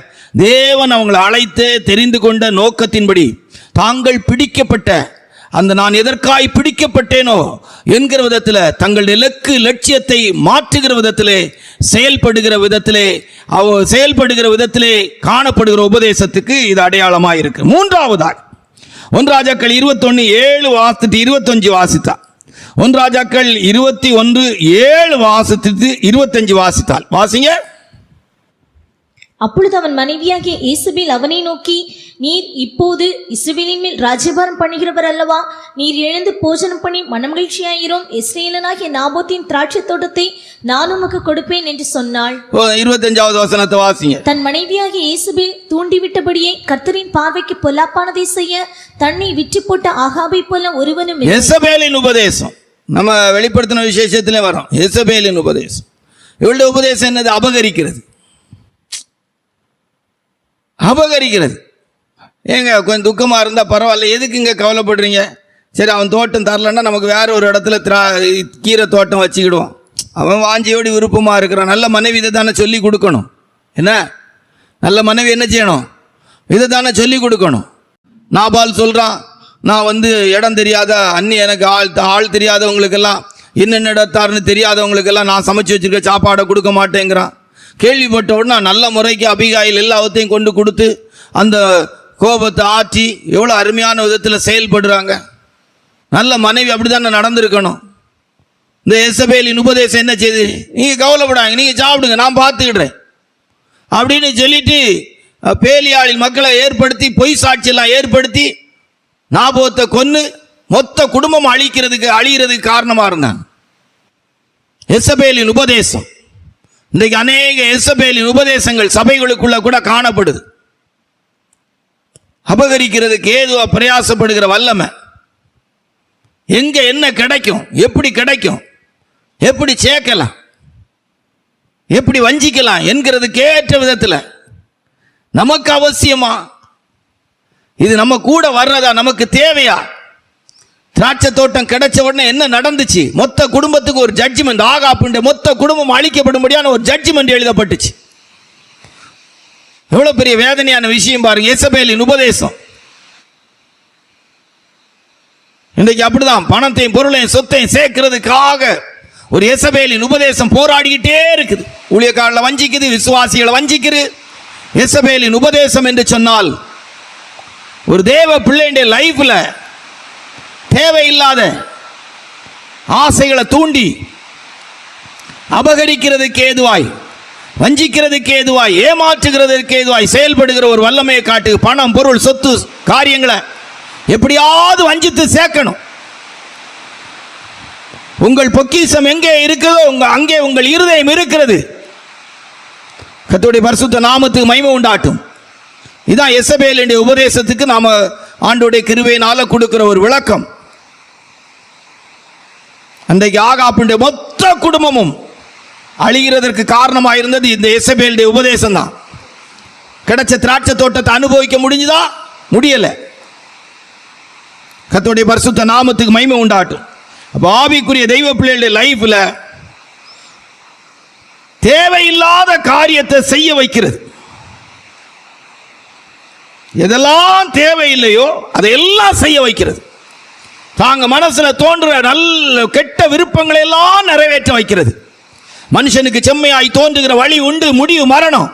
தேவன் அவங்களை அழைத்து தெரிந்து கொண்ட நோக்கத்தின்படி தாங்கள் பிடிக்கப்பட்ட அந்த நான் எதற்காய் பிடிக்கப்பட்டேனோ என்கிற விதத்தில், தங்கள் இலக்கு லட்சியத்தை மாற்றுகிற விதத்திலே, செயல்படுகிற விதத்திலே காணப்படுகிற உபதேசத்துக்கு இது அடையாளமாக இருக்கு. மூன்றாவதாக 1 ராஜாக்கள் 21:7 வாசித்து 25 வாசித்தார். 1 ராஜாக்கள் 21:7 வாசித்து 25 வாசித்தால் வாசிங்க. அப்பொழுது அவன் மனைவியாகிய யேசபேல் அவனை நோக்கி, நீர் இப்போது இஸ்ரவேலின் மேல் ராஜ்யபாரம் பண்ணுகிறவர் அல்லவா? நீர் எழுந்து போஜனம் பண்ணி மனமகிழ்ச்சியாயிரும். இஸ்ரவேலனாகிய நாபோத்தின் திராட்சை தோட்டத்தை நான் உமக்கு கொடுப்பேன் என்று சொன்னாள். 25வது வசனத்தை வாசிங்க. தன் மனைவியாகிய யேசபேல் தூண்டிவிட்டபடியே கர்த்தரின் பார்வைக்கு பொல்லாப்பானதை செய்ய தன்னை விற்று போட்ட ஆகாபை போல ஒருவனும் இல்லை. யேசபேலின் உபதேசம் நம்ம வெளிப்படுத்தின விசேஷத்திலே வரும். யேசபேலின் உபதேசம், இவளுடைய உபதேசம் என்னது? அபகரிக்கிறது. ஏங்க கொஞ்சம் துக்கமாக இருந்தால் பரவாயில்ல, எதுக்கு இங்கே கவலைப்படுறீங்க? சரி, அவன் தோட்டம் தரலன்னா நமக்கு வேற ஒரு இடத்துல கீரை தோட்டம் வச்சுக்கிடுவோம். அவன் வாஞ்சியோடு விருப்பமாக இருக்கிறான். நல்ல மனைவி இதை தானே சொல்லி கொடுக்கணும். என்ன நல்ல மனைவி என்ன செய்யணும்? இதை தானே சொல்லி கொடுக்கணும். நாபால் சொல்கிறான், நான் இடம் தெரியாத அண்ணி, எனக்கு ஆள் தெரியாதவங்களுக்கெல்லாம், என்னென்ன இடத்தாருன்னு தெரியாதவங்களுக்கெல்லாம் நான் சமைச்சு வச்சுருக்க சாப்பாடை கொடுக்க மாட்டேங்கிறான். கேள்விப்பட்ட உடனே நல்ல முறைக்கு அபிகாயில் எல்லாத்தையும் கொண்டு கொடுத்து அந்த கோபத்தை ஆற்றி எவ்வளோ அருமையான விதத்தில் செயல்படுறாங்க. நல்ல மனைவி அப்படி தானே நடந்திருக்கணும். இந்த யேசபேலின் உபதேசம் என்ன செய்யுது? நீங்கள் கவலைப்படாங்க, நீங்கள் சாப்பிடுங்க, நான் பார்த்துக்கிடுறேன் அப்படின்னு சொல்லிட்டு பேலியாளின் மக்களை ஏற்படுத்தி, பொய் சாட்சியெல்லாம் ஏற்படுத்தி நாபோத்தை கொன்று மொத்த குடும்பம் அழிகிறதுக்கு காரணமாக இருந்தாங்க. யேசபேலின் உபதேசம். இன்றைக்கு அநேக யேசபேலின் உபதேசங்கள் சபைகளுக்குள்ள கூட காணப்படுது. அபகரிக்கிறதுக்கு ஏதுவா பிரயாசப்படுகிற வல்லமை. எங்க என்ன கிடைக்கும், எப்படி கிடைக்கும், எப்படி சேர்க்கலாம், எப்படி வஞ்சிக்கலாம் என்கிறதுக்கு ஏற்ற விதத்தில் நமக்கு அவசியமா, இது நம்ம கூட வர்றதா, நமக்கு தேவையா? திராட்சை தோட்டம் கிடைச்ச உடனே என்ன நடந்துச்சு? மொத்த குடும்பத்துக்கு ஒரு ஜட்ஜ்மெண்ட். ஆகாப்புண்ட மொத்த குடும்பம் அழிக்கப்படும்படியான ஒரு ஜட்ஜ்மெண்ட் எழுதப்பட்டுச்சு. எவ்வளவு பெரிய வேதனையான விஷயம் பாருங்க. யேசபேலின் உபதேசம் இன்றைக்கு அப்படிதான். பணத்தையும் பொருளையும் சொத்தையும் சேர்க்கிறதுக்காக ஒரு யேசபேலின் உபதேசம் போராடிக்கிட்டே இருக்குது. ஊழியக்காரர்களை வஞ்சிக்குது, விசுவாசிகளை வஞ்சிக்குது. யேசபேலின் உபதேசம் என்று சொன்னால் ஒரு தேவ பிள்ளையுடைய லைஃப்ல தேவையில்லாத ஆசைகளை தூண்டி அபகரிக்கிறதுக்கு ஏதுவாய், வஞ்சிக்கிறதுக்கு ஏதுவாய், ஏமாற்றுகிறதுக்கு ஏதுவாய் செயல்படுகிற ஒரு வல்லமையை காட்டு. பணம், பொருள், சொத்து காரியங்களை எப்படியாவது வஞ்சித்து சேர்க்கணும். உங்கள் பொக்கிஷம் எங்கே இருக்கிறதோ அங்கே உங்கள் இருதயம் இருக்கிறது. கர்த்தருடைய பரிசுத்த நாமத்துக்கு மகிமை உண்டாட்டும். இதான் யேசபேலின் உபதேசத்துக்கு நாம ஆண்டவருடைய கிருபையினால கொடுக்கிற ஒரு விளக்கம். அன்றைக்கு ஆகாப்புடைய மொத்த குடும்பமும் அழிகிறதற்கு காரணமாக இருந்தது இந்த யேசபேலுடைய உபதேசம் தான். கிடைச்ச திராட்சை தோட்டத்தை அனுபவிக்க முடிஞ்சுதா? முடியல. கர்த்தருடைய பரிசுத்த நாமத்துக்கு மகிமை உண்டாட்டும். அப்ப ஆவிக்குரிய தெய்வ பிள்ளைகளுடைய லைஃப்ல தேவையில்லாத காரியத்தை செய்ய வைக்கிறது. எதெல்லாம் தேவையில்லையோ அதையெல்லாம் செய்ய வைக்கிறது. தாங்க மனசுல தோன்ற நல்ல கெட்ட விருப்பங்களை எல்லாம் நிறைவேற்ற வைக்கிறது. மனுஷனுக்கு செம்மையாய் தோன்றுகிற வழி உண்டு, முடிவு மரணம்.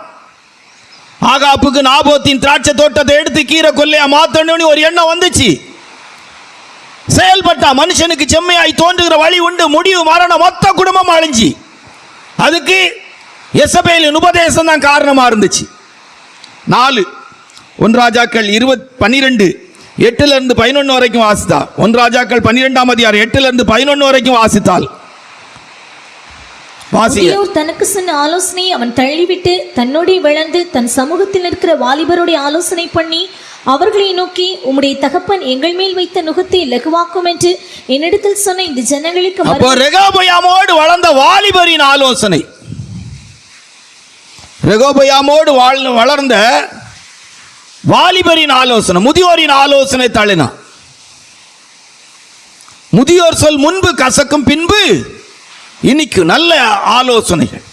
ஆகாப்புக்கு நாபோத்தின் திராட்சை தோட்டத்தை எடுத்து கீரை கொல்லையா மாத்தணும்னு ஒரு எண்ணம் வந்துச்சு. செயல்பட்டா. மனுஷனுக்கு செம்மையாய் தோன்றுகிற வழி உண்டு, முடிவு மரணம். மொத்த குடும்பம் அழிஞ்சி. அதுக்கு யேசபேலின் உபதேசம் தான் காரணமா இருந்துச்சு. 4 1 ராஜாக்கள் 12:8-11 வரைக்கும் வாசித்தா. 1 ராஜாக்கள் 12ஆம் அதிகாரம் 8-11 வரைக்கும் வாசித்தால் தனக்கு சொன்ன ஆலோசனை அவன் தள்ளிவிட்டு தன்னோடு விளந்து தன் சமூகத்தில் இருக்கிற வாலிபருடைய ஆலோசனை பண்ணி அவர்களை நோக்கி, உம்முடைய தகப்பன் எங்கள் மேல் வைத்த நுகத்தை லகுவாக்கும் என்று என்னிடத்தில் சொன்ன இந்த ஜனங்களுக்கு. அப்போ ரெகோபயாமோடு வளர்ந்த வாலிபரின் ஆலோசனை, ரெகோபயாமோடு வளர்ந்த வாலிபரின் ஆலோசனை, முதியோரின் ஆலோசனை தள்ளினான். முதியோர் சொல் முன்பு கசக்கும் பின்பு இன்னைக்கு நல்ல ஆலோசனைகள்.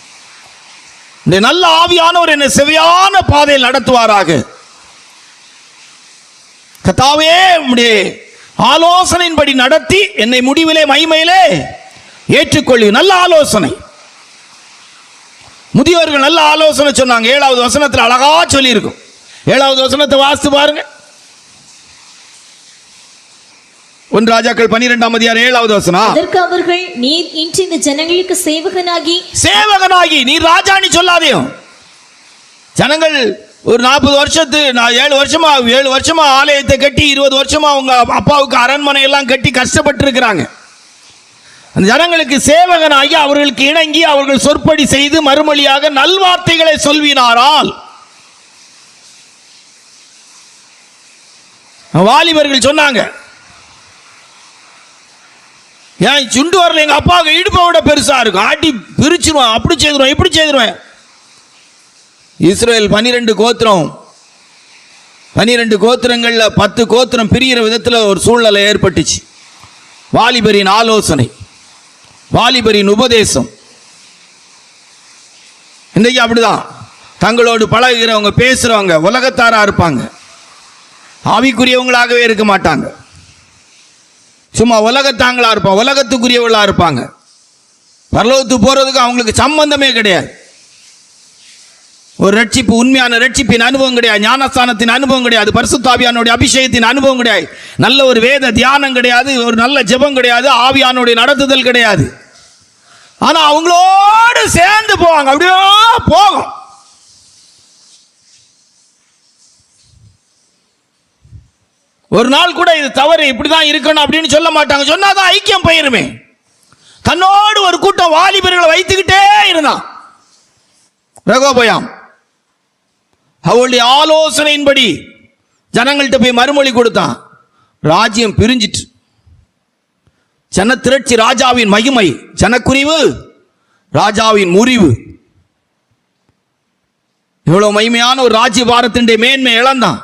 இந்த நல்ல ஆவியானவர் என்னை செவையான பாதையில் நடத்துவாராக. கர்த்தாவே உம்முடைய ஆலோசனையின்படி நடத்தி என்னை முடிவிலே மகிமையிலே ஏற்றுக்கொள்ளு. நல்ல ஆலோசனை. முதியோர்கள் நல்ல ஆலோசனை சொன்னாங்க. 7வது வசனத்தில் அழகா சொல்லி இருக்கும். 7வது வசனத்தை வாசித்து பாருங்க. 1 ராஜாக்கள் 12ஆம் அதிகாரம் 7வது வசனம். அதற்கு அவர்கள், நீர் இன்று இந்த ஜனங்களுக்கு சேவகனாகி நீர் ராஜானி சொல்லாதேயும். ஜனங்கள் ஒரு 40 வருஷத்து 7 வருஷமா ஆலயத்தை கட்டி 20 வருஷமா அவங்க அப்பாவுக்கு அரண்மனை எல்லாம் கட்டி கஷ்டப்பட்டு இருக்கிறாங்க. அந்த ஜனங்களுக்கு சேவகனாகி அவர்களுக்கு இணங்கி அவர்கள் சொற்படி செய்து மறுமொழியாக நல்வார்த்தைகளை சொல்வினாரால் வாலிபர்கள் சொன்னாங்க, ஏன் சுண்டு வரல, எங்க அப்பாவுக்கு இடுப்பை விட பெருசா இருக்கும், ஆட்டி பிரிச்சிருவான், அப்படி செய்திருவேன் இப்படி செய்திருவேன். இஸ்ரவேல் 12 கோத்திரம், 12 கோத்திரங்கள்ல 10 கோத்திரம் பிரிகிற விதத்தில் ஒரு சூழ்நிலை ஏற்பட்டுச்சு. வாலிபரின் ஆலோசனை, வாலிபரின் உபதேசம். இன்றைக்கு அப்படிதான். தங்களோடு பழகுகிறவங்க பேசுறவங்க உலகத்தாரா இருப்பாங்க, ஆவிக்குரியவங்களாகவே இருக்க மாட்டாங்க. சும்மா உலகத்தாங்களா இருப்பாங்க, உலகத்துக்குரியவர்களா இருப்பாங்க. பரலோகத்துக்கு போறதுக்கு அவங்களுக்கு சம்பந்தமே கிடையாது. ஒரு ரட்சிப்பு, உண்மையான ரட்சிப்பின் அனுபவம் கிடையாது, ஞானஸ்தானத்தின் அனுபவம் கிடையாது, பரிசுத்த ஆவியானுடைய அபிஷேகத்தின் அனுபவம் கிடையாது, நல்ல ஒரு வேத தியானம் கிடையாது, ஒரு நல்ல ஜெபம் கிடையாது, ஆவியானுடைய நடத்துதல் கிடையாது. ஆனா அவங்களோடு சேர்ந்து போவாங்க, அப்படியே போகும். ஒரு நாள் கூட இது தவறு, இப்படிதான் இருக்கணும் அப்படின்னு சொல்ல மாட்டாங்க. சொன்னாதான் ஐக்கியம் போயிருமே. தன்னோடு ஒரு கூட்டம் வாலிபர்களை வைத்துக்கிட்டே இருந்தான் ரெகோபயாம். அவளுடைய ஆலோசனையின்படி ஜனங்கள்கிட்ட போய் மறுமொழி கொடுத்தான். ராஜ்யம் பிரிஞ்சிட்டு. ஜன திரட்சி ராஜாவின் மகிமை, ஜனக்குறிவு ராஜாவின் முறிவு. இவ்வளவு மகிமையான ஒரு ராஜ்ய பாரத்தின் மேன்மை இழந்தான்.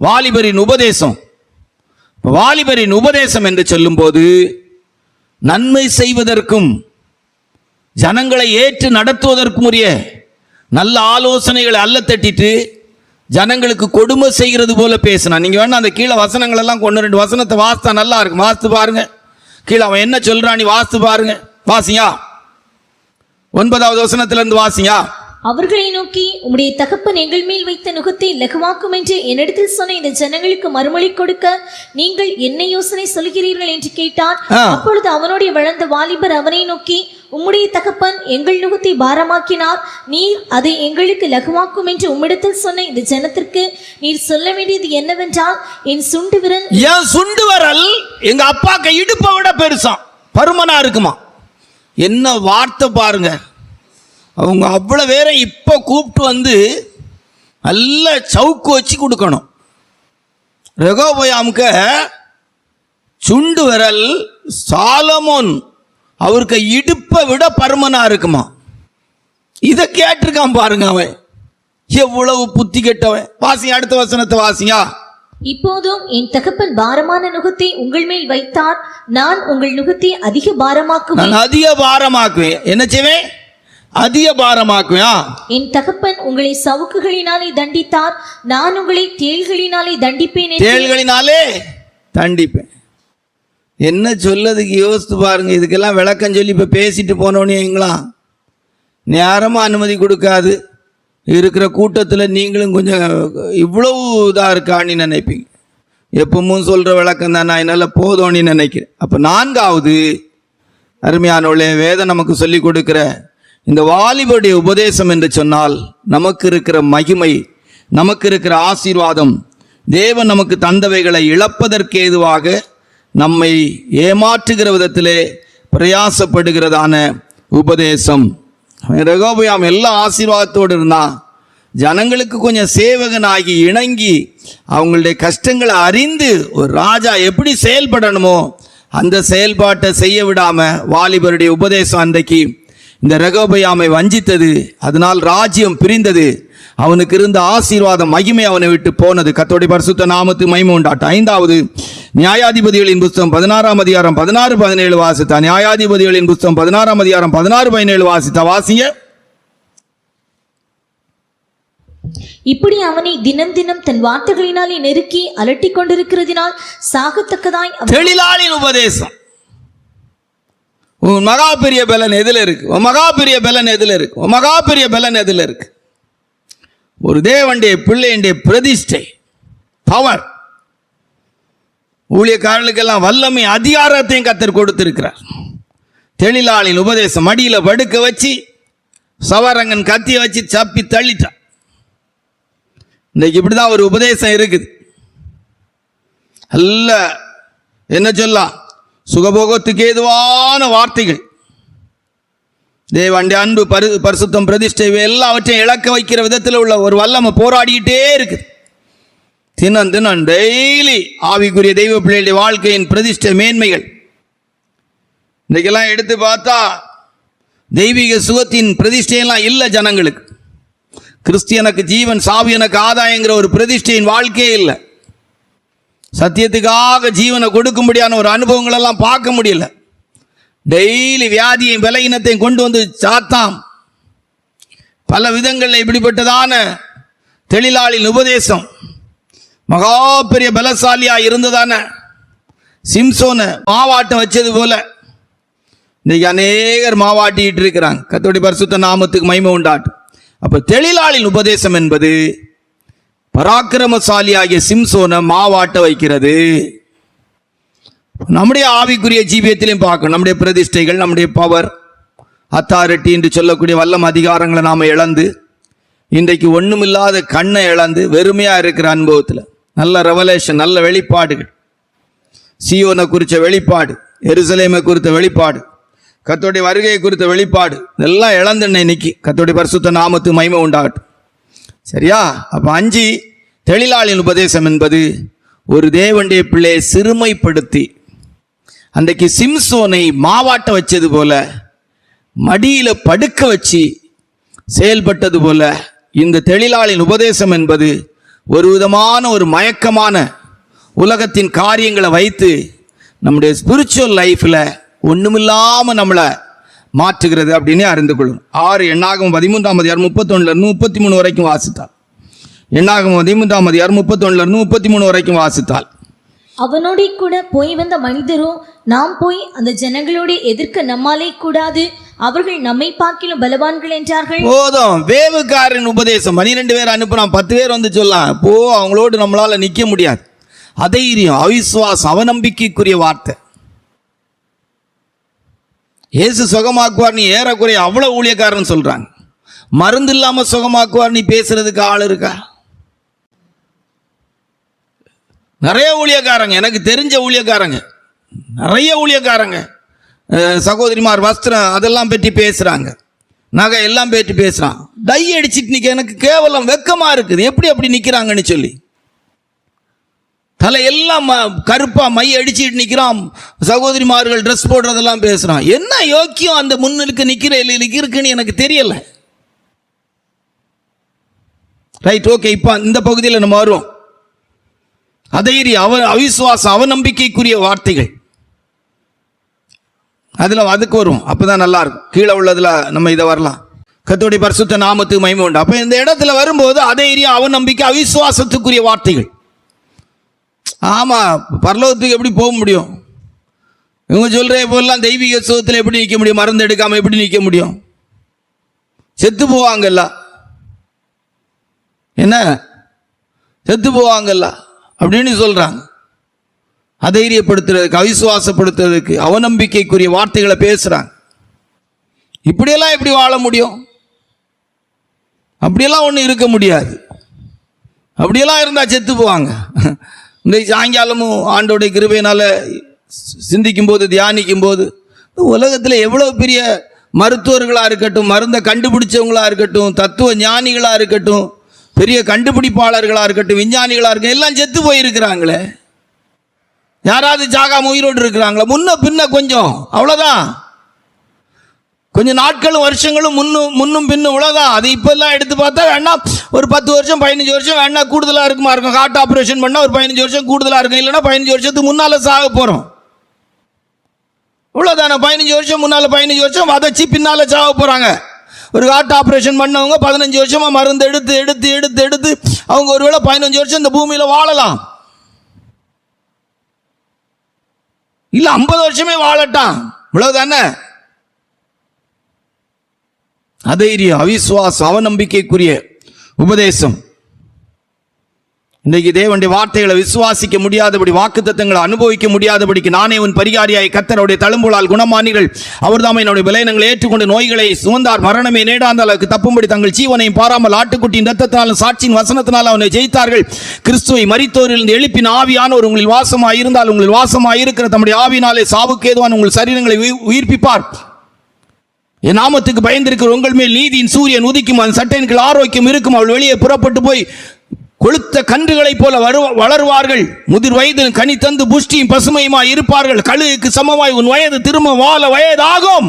வாலிபரின் உபதேசம். வாலிபரின் உபதேசம் என்று சொல்லும் போது நன்மை செய்வதற்கும் ஜனங்களை ஏற்று நடத்துவதற்கும் உரிய நல்ல ஆலோசனைகளை அல்ல தட்டிட்டு ஜனங்களுக்கு கொடுமை செய்கிறது போல பேசினா. நீங்க வேணா அந்த கீழே வசனங்கள் எல்லாம் 1-2 வசனத்தை வாசித்தா நல்லா இருக்கும். வாசித்து பாருங்க. கீழே அவன் என்ன சொல்றான் நீ வாசித்து பாருங்க. வாசியா 9வது வசனத்திலிருந்து வாசியா. அவர்களை நோக்கி, உம்முடைய தகப்பன் எங்கள் மேல் வைத்த நுகத்தை லகுவாக்கும் என்று என்னிடத்தில் சொன்ன இந்த ஜனங்களுக்கு மறுமொழி கொடுக்க நீங்கள் என்ன யோசனை சொல்கிறீர்கள் என்று கேட்டான். அப்பொழுது அவனுடைய வளர்ந்த வாலிபர் அவனை நோக்கி, உம்முடைய தகப்பன் எங்கள் நுகத்தை பாரமாக்கினார், நீர் அதை எங்களுக்கு லகுவாக்கும் என்று உம்மிடத்தில் சொன்ன இந்த ஜனத்திற்கு நீர் சொல்ல வேண்டியது என்னவென்றால், என் சுண்டு விரல் எங்க அப்பாக்கு இடுப்பை விட பெருசா பருமனா இருக்குமா. என்ன வார்த்தை பாருங்க. அவங்க அவ்வளோ வேற இப்போ கூப்பிட்டு வந்து நல்ல சவுக்கு வச்சு கொடுக்கணும். ரெகோபயாமுக்கு சுண்டு விரல் சாலமோன் அவருக்கு இடுப்பை விட பருமனா இருக்குமா. இதை கேட்டிருக்கான் பாருங்க. அவன் எவ்வளவு புத்தி கெட்டவன். வாசிங்க, அடுத்த வசனத்தை வாசியா. இப்போதும் என் தகப்பன் பாரமான நுகத்தை உங்கள் மேல் வைத்தார், நான் உங்கள் நுகத்தை அதிக பாரமாக்குவேன். என்ன செய்வேன்? அதிக பாரமாக்குவேன். என் தகப்பன் உங்களை சவுக்குகளினாலே தண்டித்தார், நான் உங்களை தேள்களினாலே தண்டிப்பேன். தேள்களினாலே தண்டிப்பேன். என்ன சொல்லதுக்கு யோசித்து பாருங்க. இதுக்கெல்லாம் விளக்கம் சொல்லி இப்போ பேசிட்டு போனோன்னீங்களா நேரமாக அனுமதி கொடுக்காது. இருக்கிற கூட்டத்தில் நீங்களும் கொஞ்சம் இவ்வளவு இதாக இருக்கான்னு நினைப்பீங்க. எப்பவும் சொல்கிற விளக்கம் தான் நான் என்னால் போதோன்னு நினைக்கிறேன். அப்போ 4வது அருமையானவளே, வேதம் நமக்கு சொல்லி கொடுக்கிற இந்த வாலிபருடைய உபதேசம் என்று சொன்னால் நமக்கு இருக்கிற மகிமை, நமக்கு இருக்கிற ஆசீர்வாதம், தேவன் நமக்கு தந்தவைகளை இழப்பதற்கு ஏதுவாக நம்மை ஏமாற்றுகிற விதத்திலே பிரயாசப்படுகிறதான உபதேசம். ரெகோபயாம் எல்லா ஆசீர்வாதத்தோடு இருந்தான். ஜனங்களுக்கு கொஞ்சம் சேவகனாகி இணங்கி அவங்களுடைய கஷ்டங்களை அறிந்து ஒரு ராஜா எப்படி செயல்படணுமோ அந்த செயல்பாட்டை செய்ய விடாம வாலிபருடைய உபதேசம் அன்றைக்கு இந்த ரெகோபயாமை வஞ்சித்தது. அதனால் ராஜ்யம் பிரிந்தது. அவனுக்கு இருந்த ஆசீர்வாதம் மகிமை அவனை விட்டு போனது. கர்த்தருடைய பரிசுத்த நாமத்துக்கு மகிமை உண்டாட்டும். 5வது நியாயாதிபதிகளின் புஸ்தகம் 16ஆம் அதிகாரம் 16-17 வாசித்தா. நியாயாதிபதிகளின் புஸ்தகம் 16ஆம் அதிகாரம் 16-17 வாசித்தா. வாசிய. இப்படி அவனை தினம் தினம் தன் வார்த்தைகளினாலே நெருக்கி அலட்டிக் கொண்டிருக்கிறதினால் சாகத்தக்கதாய் தெளிலாளின் உபதேசம். உன் மகா பெரிய பலன் எதுல இருக்கு? உன் மகா பெரிய பலன் எதுல இருக்கு? உன் மகா பெரிய பலன் எதுல இருக்கு? ஒரு தேவனுடைய பிள்ளையுடைய பிரதிஷ்டை, பவர், ஊழியக்காரர்களுக்கெல்லாம் வல்லமை அதிகாரத்தையும் கர்த்தர் கொடுத்திருக்கிறார். தெளிலாளின் உபதேசம். மடியில படுக்க வச்சு சவரங்கன் கத்திய வச்சு சப்பி தள்ளிட்டான். இன்னைக்கு இப்படிதான் ஒரு உபதேசம் இருக்குது. அல்ல என்ன சொல்லலாம், சுகபோகத்துக்கு ஏதுவான வார்த்தைகள், தேவனுடைய அன்பு, பரிசுத்தம், பிரதிஷ்டை எல்லாவற்றையும் இழக்க வைக்கிற விதத்தில் உள்ள ஒரு வல்லமை போராடிக்கிட்டே இருக்குது. தினம் தினம் டெய்லி ஆவிக்குரிய தெய்வ பிள்ளைகளுடைய வாழ்க்கையின் பிரதிஷ்டை மேன்மைகள் இன்றைக்கெல்லாம் எடுத்து பார்த்தா தெய்வீக சுகத்தின் பிரதிஷ்டையெல்லாம் இல்லை ஜனங்களுக்கு. கிறிஸ்தியனுக்கு ஜீவன், சாவியனுக்கு ஆதாயங்கிற ஒரு பிரதிஷ்டையின் வாழ்க்கையே இல்லை. சத்தியத்துக்காக ஜீவனை கொடுக்கும்படியான ஒரு அனுபவங்கள் எல்லாம் பார்க்க முடியல. டெய்லி வியாதியையும் பலகீனத்தையும் கொண்டு வந்து சாத்தாம் பல விதங்களில் இப்படிப்பட்டதான தெளிலாளின் உபதேசம் மகா பெரிய பலசாலியா இருந்ததான சிம்சோனை மாவாட்டம் வச்சது போல இன்னைக்கு அநேகர் மாவாட்டிட்டு இருக்கிறாங்க. கர்த்தருடைய பரிசுத்த நாமத்துக்கு மகிமை உண்டாட்டு. அப்ப தெளிலாளின் உபதேசம் என்பது பராக்கிரமசாலியாகிய சிம்சோனை மாவாட்ட வைக்கிறது. நம்முடைய ஆவிக்குரிய ஜீவியத்திலையும் பார்க்கணும். நம்முடைய பிரதிஷ்டைகள், நம்முடைய பவர், அத்தாரிட்டி என்று சொல்லக்கூடிய வல்லம் அதிகாரங்களை நாம் இழந்து இன்றைக்கு ஒண்ணுமில்லாத கண்ணை இழந்து வெறுமையா இருக்கிற அனுபவத்தில் நல்ல ரெவலேஷன், நல்ல வெளிப்பாடுகள், சீயோனை குறித்த வெளிப்பாடு, எருசலேமை குறித்த வெளிப்பாடு, கர்த்தருடைய வருகையை குறித்த வெளிப்பாடு, இதெல்லாம் இழந்துன்னு இன்னைக்கு. கர்த்தருடைய பரிசுத்த நாமத்துக்கு மகிமை உண்டாகட்டும். சரியா? அப்ப 5 தெளிலாளின் உபதேசம் என்பது ஒரு தேவனுடைய பிள்ளையை சிறுமைப்படுத்தி அன்றைக்கு சிம்சோனை மாவாட்ட வச்சது போல, மடியில படுக்க வச்சு செயல்பட்டது போல இந்த தெளிலாளின் உபதேசம் என்பது ஒரு விதமான ஒரு மயக்கமான உலகத்தின் காரியங்களை வைத்து நம்முடைய ஸ்பிரிச்சுவல் லைஃப்ல ஒண்ணுமில்லாம நம்மளை மாற்றுகிறது அப்படின்னு அறிந்து கொள்ளும். 6 எண்ணாகமம் 13ஆம் அதிகாரம் 31-33 வரைக்கும் வாசித்தால். எண்ணாகமம் 13ஆம் அதிகாரம் 31-33 வரைக்கும் வாசித்தால். அவனோட கூட போய் வந்த மனிதரோ, நாம் போய் அந்த ஜனங்களோட எதிர்க்க நம்மாலே கூடாது, அவர்கள் நம்மை பார்க்கிலும் பலவான்கள் என்றார்கள். போதும். வேவுக்காரன் உபதேசம் 12 பேர் அனுப்புறான், 10 பேர் வந்து சொல்லலாம், போ, அவங்களோடு நம்மளால நிக்க முடியாது. அதைரியம், அவிசுவாசம், அவநம்பிக்கைக்குரிய வார்த்தை. இயேசு சுகமாக்குவார், நீ ஏறக்குறைய அவ்வளவு ஊழியக்காரன் சொல்றாங்க. மருந்து இல்லாம சுகமாக்குவார், நீ பேசுறதுக்கு ஆள் இருக்கா? நிறைய ஊழியக்காரங்க, எனக்கு தெரிஞ்ச ஊழியக்காரங்க, நிறைய ஊழியக்காரங்க, சகோதரிமார் வஸ்திரம் அதெல்லாம் பற்றி பேசுறாங்க, நகை எல்லாம் பற்றி பேசுறான். டை அடிச்சிட்டு நிக்க எனக்கு கேவலம் வெக்கமா இருக்குது. எப்படி அப்படி நிக்கிறாங்கன்னு சொல்லி தலை எல்லாம் கருப்பா மை அடிச்சுட்டு நிக்கிறான். சகோதரிமார்கள் ட்ரெஸ் போடுறதெல்லாம் பேசுறான். என்ன யோக்கியம் அந்த முன்னுக்கு நிக்கிற இருக்குன்னு எனக்கு தெரியல. Right, okay. இப்ப இந்த பகுதியில் நம்ம வருவோம். அதைரியம், அவிசுவாசம், அவநம்பிக்கைக்குரிய வார்த்தைகள், அதுக்கு வரும். அப்பதான் நல்லா இருக்கும். கீழே உள்ளதுல நம்ம இதை வரலாம். கர்த்தருடைய பரிசுத்த நாமத்துக்கு மகிமை உண்டு. அப்ப இந்த இடத்துல வரும்போது அதைரியம், அவநம்பிக்கை, அவிசுவாசத்துக்குரிய வார்த்தைகள். ஆமா, பரலோகத்துக்கு எப்படி போக முடியும்? இவங்க சொல்ற போதெல்லாம் தெய்வீக சுகத்தில் எப்படி நிற்க முடியும்? மருந்து எடுக்காம எப்படி நிற்க முடியும்? செத்து போவாங்கல்ல, என்ன செத்து போவாங்கல்ல அப்படின்னு சொல்றாங்க. அதைரியப்படுத்துறதுக்கு, அவிசுவாசப்படுத்துறதுக்கு, அவநம்பிக்கைக்குரிய வார்த்தைகளை பேசுறாங்க. இப்படியெல்லாம் எப்படி வாழ முடியும்? அப்படியெல்லாம் ஒன்றும் இருக்க முடியாது. அப்படியெல்லாம் இருந்தா செத்து போவாங்க. இன்றைக்கு சாயங்காலமும் ஆண்டோடைய கிருபையினால சிந்திக்கும் போது, தியானிக்கும் போது, உலகத்தில் எவ்வளவு பெரிய மருத்துவர்களாக இருக்கட்டும், மருந்தை கண்டுபிடிச்சவங்களா இருக்கட்டும், தத்துவ ஞானிகளாக இருக்கட்டும், பெரிய கண்டுபிடிப்பாளர்களாக இருக்கட்டும், விஞ்ஞானிகளாக இருக்கட்டும், எல்லாம் செத்து போயிருக்கிறாங்களே. யாராவது சாகாம உயிரோடு இருக்கிறாங்களா? முன்ன பின்ன கொஞ்சம், அவ்வளோதான். கொஞ்சம் நாட்களும் வருஷங்களும் முன்னும் பின்னும் உலகம். அது இப்பெல்லாம் எடுத்து பார்த்தா வேணா ஒரு 10 வருஷம் 15 வருஷம் வேணா கூடுதலாக இருக்கும். ஹார்ட் ஆப்ரேஷன் பண்ணால் ஒரு 15 வருஷம் கூடுதலாக இருக்கும். இல்லைன்னா 15 வருஷத்துக்கு முன்னால் சாக போகிறோம். இவ்வளோதானே, 15 வருஷம் முன்னால் 15 வருஷம் வதச்சி பின்னால் சாக போகிறாங்க. ஒரு ஹார்ட் ஆப்ரேஷன் பண்ணவங்க 15 வருஷமாக மருந்து எடுத்து எடுத்து எடுத்து எடுத்து அவங்க ஒருவேளை 15 வருஷம் இந்த பூமியில் வாழலாம். இல்லை 50 வருஷமே வாழட்டான். இவ்வளவுதானே. அதைரியம், அவிசுவாசம், அவநம்பிக்கைக்குரிய உபதேசம். இன்றைக்கு தேவனுடைய வார்த்தைகளை விசுவாசிக்க முடியாதபடி, வாக்குத்தத்தங்களை அனுபவிக்க முடியாதபடிக்கு, நானே உன் பரிகாரியாய் கர்த்தருடைய தழும்புகளால் குணமானீர்கள், அவர் தாமே என்னுடைய பலவீனங்களை ஏற்றுக்கொண்டு நோய்களை சுமந்தார், மரணமே நேடாந்த அளவுக்கு தப்பும்படி தங்கள் ஜீவனையும் பாராமல் ஆட்டுக்குட்டியின் இரத்தத்தினாலும் சாட்சியின் வசனத்தினால் அவனை ஜெயித்தார்கள். கிறிஸ்துவை மரித்தோரிலிருந்து எழுப்பின ஆவியானவர் உங்களில் வாசமாய் இருந்தால், உங்களில் வாசமாய் இருக்கிற தம்முடைய ஆவியினாலே சாவுக்கு ஏதுவான உங்கள் சரீரங்களை உயிர்ப்பிப்பார். என் நாமத்துக்கு பயந்திருக்கிற உங்கள் மேல் நீதியின் சூரியன் உதிக்கும், அந்த சட்டையின் ஆரோக்கியம் இருக்கும். அவள் வெளியே புறப்பட்டு போய் கொளுத்த கன்றுகளைப் போல வளருவார்கள். முதிர் வயதில் கனி தந்து புஷ்டியும் பசுமையுமாய் இருப்பார்கள். கழுகுக்கு சமமாய் உன் வயது திரும்ப வாழ வயதாகும்.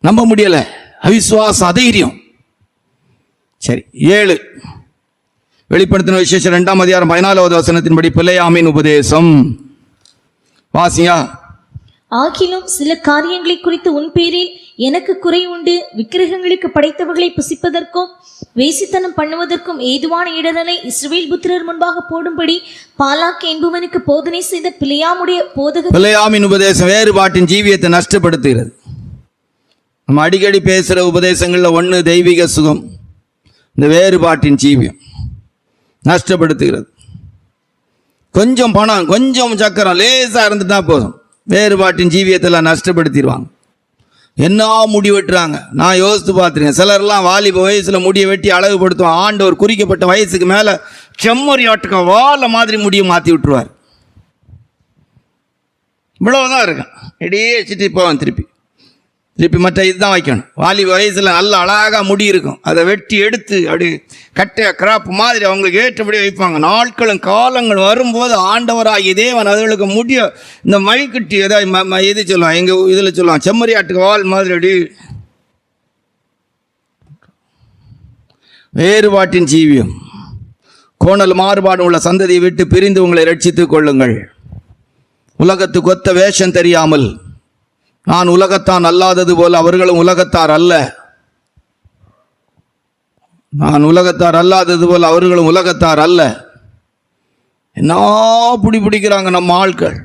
நம்ப முடியல. அவிசுவாச அதைரியம். சரி, 7 வெளிப்படுத்தின விசேஷம் 2ஆம் அதிகாரம் 14வது வசனத்தின்படி பிலேயாமின் உபதேசம் வாசியா. ஆகிலும் சில காரியங்களை குறித்து உன் பேரில் எனக்கு குறை உண்டு. விக்கிரகங்களுக்கு படைத்தவர்களை புசிப்பதற்கும் வேசித்தனம் பண்ணுவதற்கும் ஏதுவான இடரலை இஸ்ரவேல் புத்திரர் முன்பாக போடும்படி பாலாக் என்பவனுக்கு போதனை செய்த பிலேயாமின் உபதேசம் வேறுபாட்டின் ஜீவியத்தை நஷ்டப்படுத்துகிறது. நம்ம அடிக்கடி பேசுகிற உபதேசங்களில் ஒன்று தெய்வீக சுகம், இந்த வேறுபாட்டின் ஜீவியம் நஷ்டப்படுத்துகிறது. கொஞ்சம் பணம், கொஞ்சம் சக்கரம் லேசாக இருந்துட்டா போதும், வேறுபாட்டின் ஜீவியத்தில் நஷ்டப்படுத்திடுவாங்க. என்ன முடிவெட்டுறாங்க. நான் யோசித்து பார்த்துருக்கேன். சிலர்லாம் வாலிப வயசில் முடியை வெட்டி அழகுபடுத்துவான். ஆண்டவர் குறிக்கப்பட்ட வயசுக்கு மேலே செம்மறி ஆட்டுக்க வாழை மாதிரி முடியை மாற்றி விட்டுருவார். இவ்வளவுதான் இருக்கும். இடையே வச்சுட்டு போவான். திருப்பி மற்ற இதுதான் வைக்கணும். வாலிப வயசில் நல்ல அழகாக முடி இருக்கும், அதை வெட்டி எடுத்து அப்படி கட்டைய கிராப் மாதிரி அவங்களுக்கு ஏற்றபடி வைப்பாங்க. நாட்களும் காலங்கள் வரும்போது ஆண்டவராகிய தேவன் அதுகளுக்கு முடிய இந்த மழிக்கட்டி ஏதாவது எது சொல்லுவான், எங்கள் இதில் சொல்லுவான் செம்மறி ஆட்டுக்கு வால் மாதிரி அப்படி. வேறுபாட்டின் ஜீவியம், கோணல் மாறுபாடு உள்ள சந்ததியை விட்டு பிரிந்து உங்களை ரட்சித்துக் கொள்ளுங்கள். உலகத்துக்கு ஒத்த வேஷம் தெரியாமல், நான் உலகத்தான் அல்லாதது போல அவர்களும் உலகத்தார் அல்ல, நான் உலகத்தார் அல்லாதது போல அவர்களும் உலகத்தார் அல்ல. என்ன பிடிக்கிறாங்க நம்ம ஆட்கள்.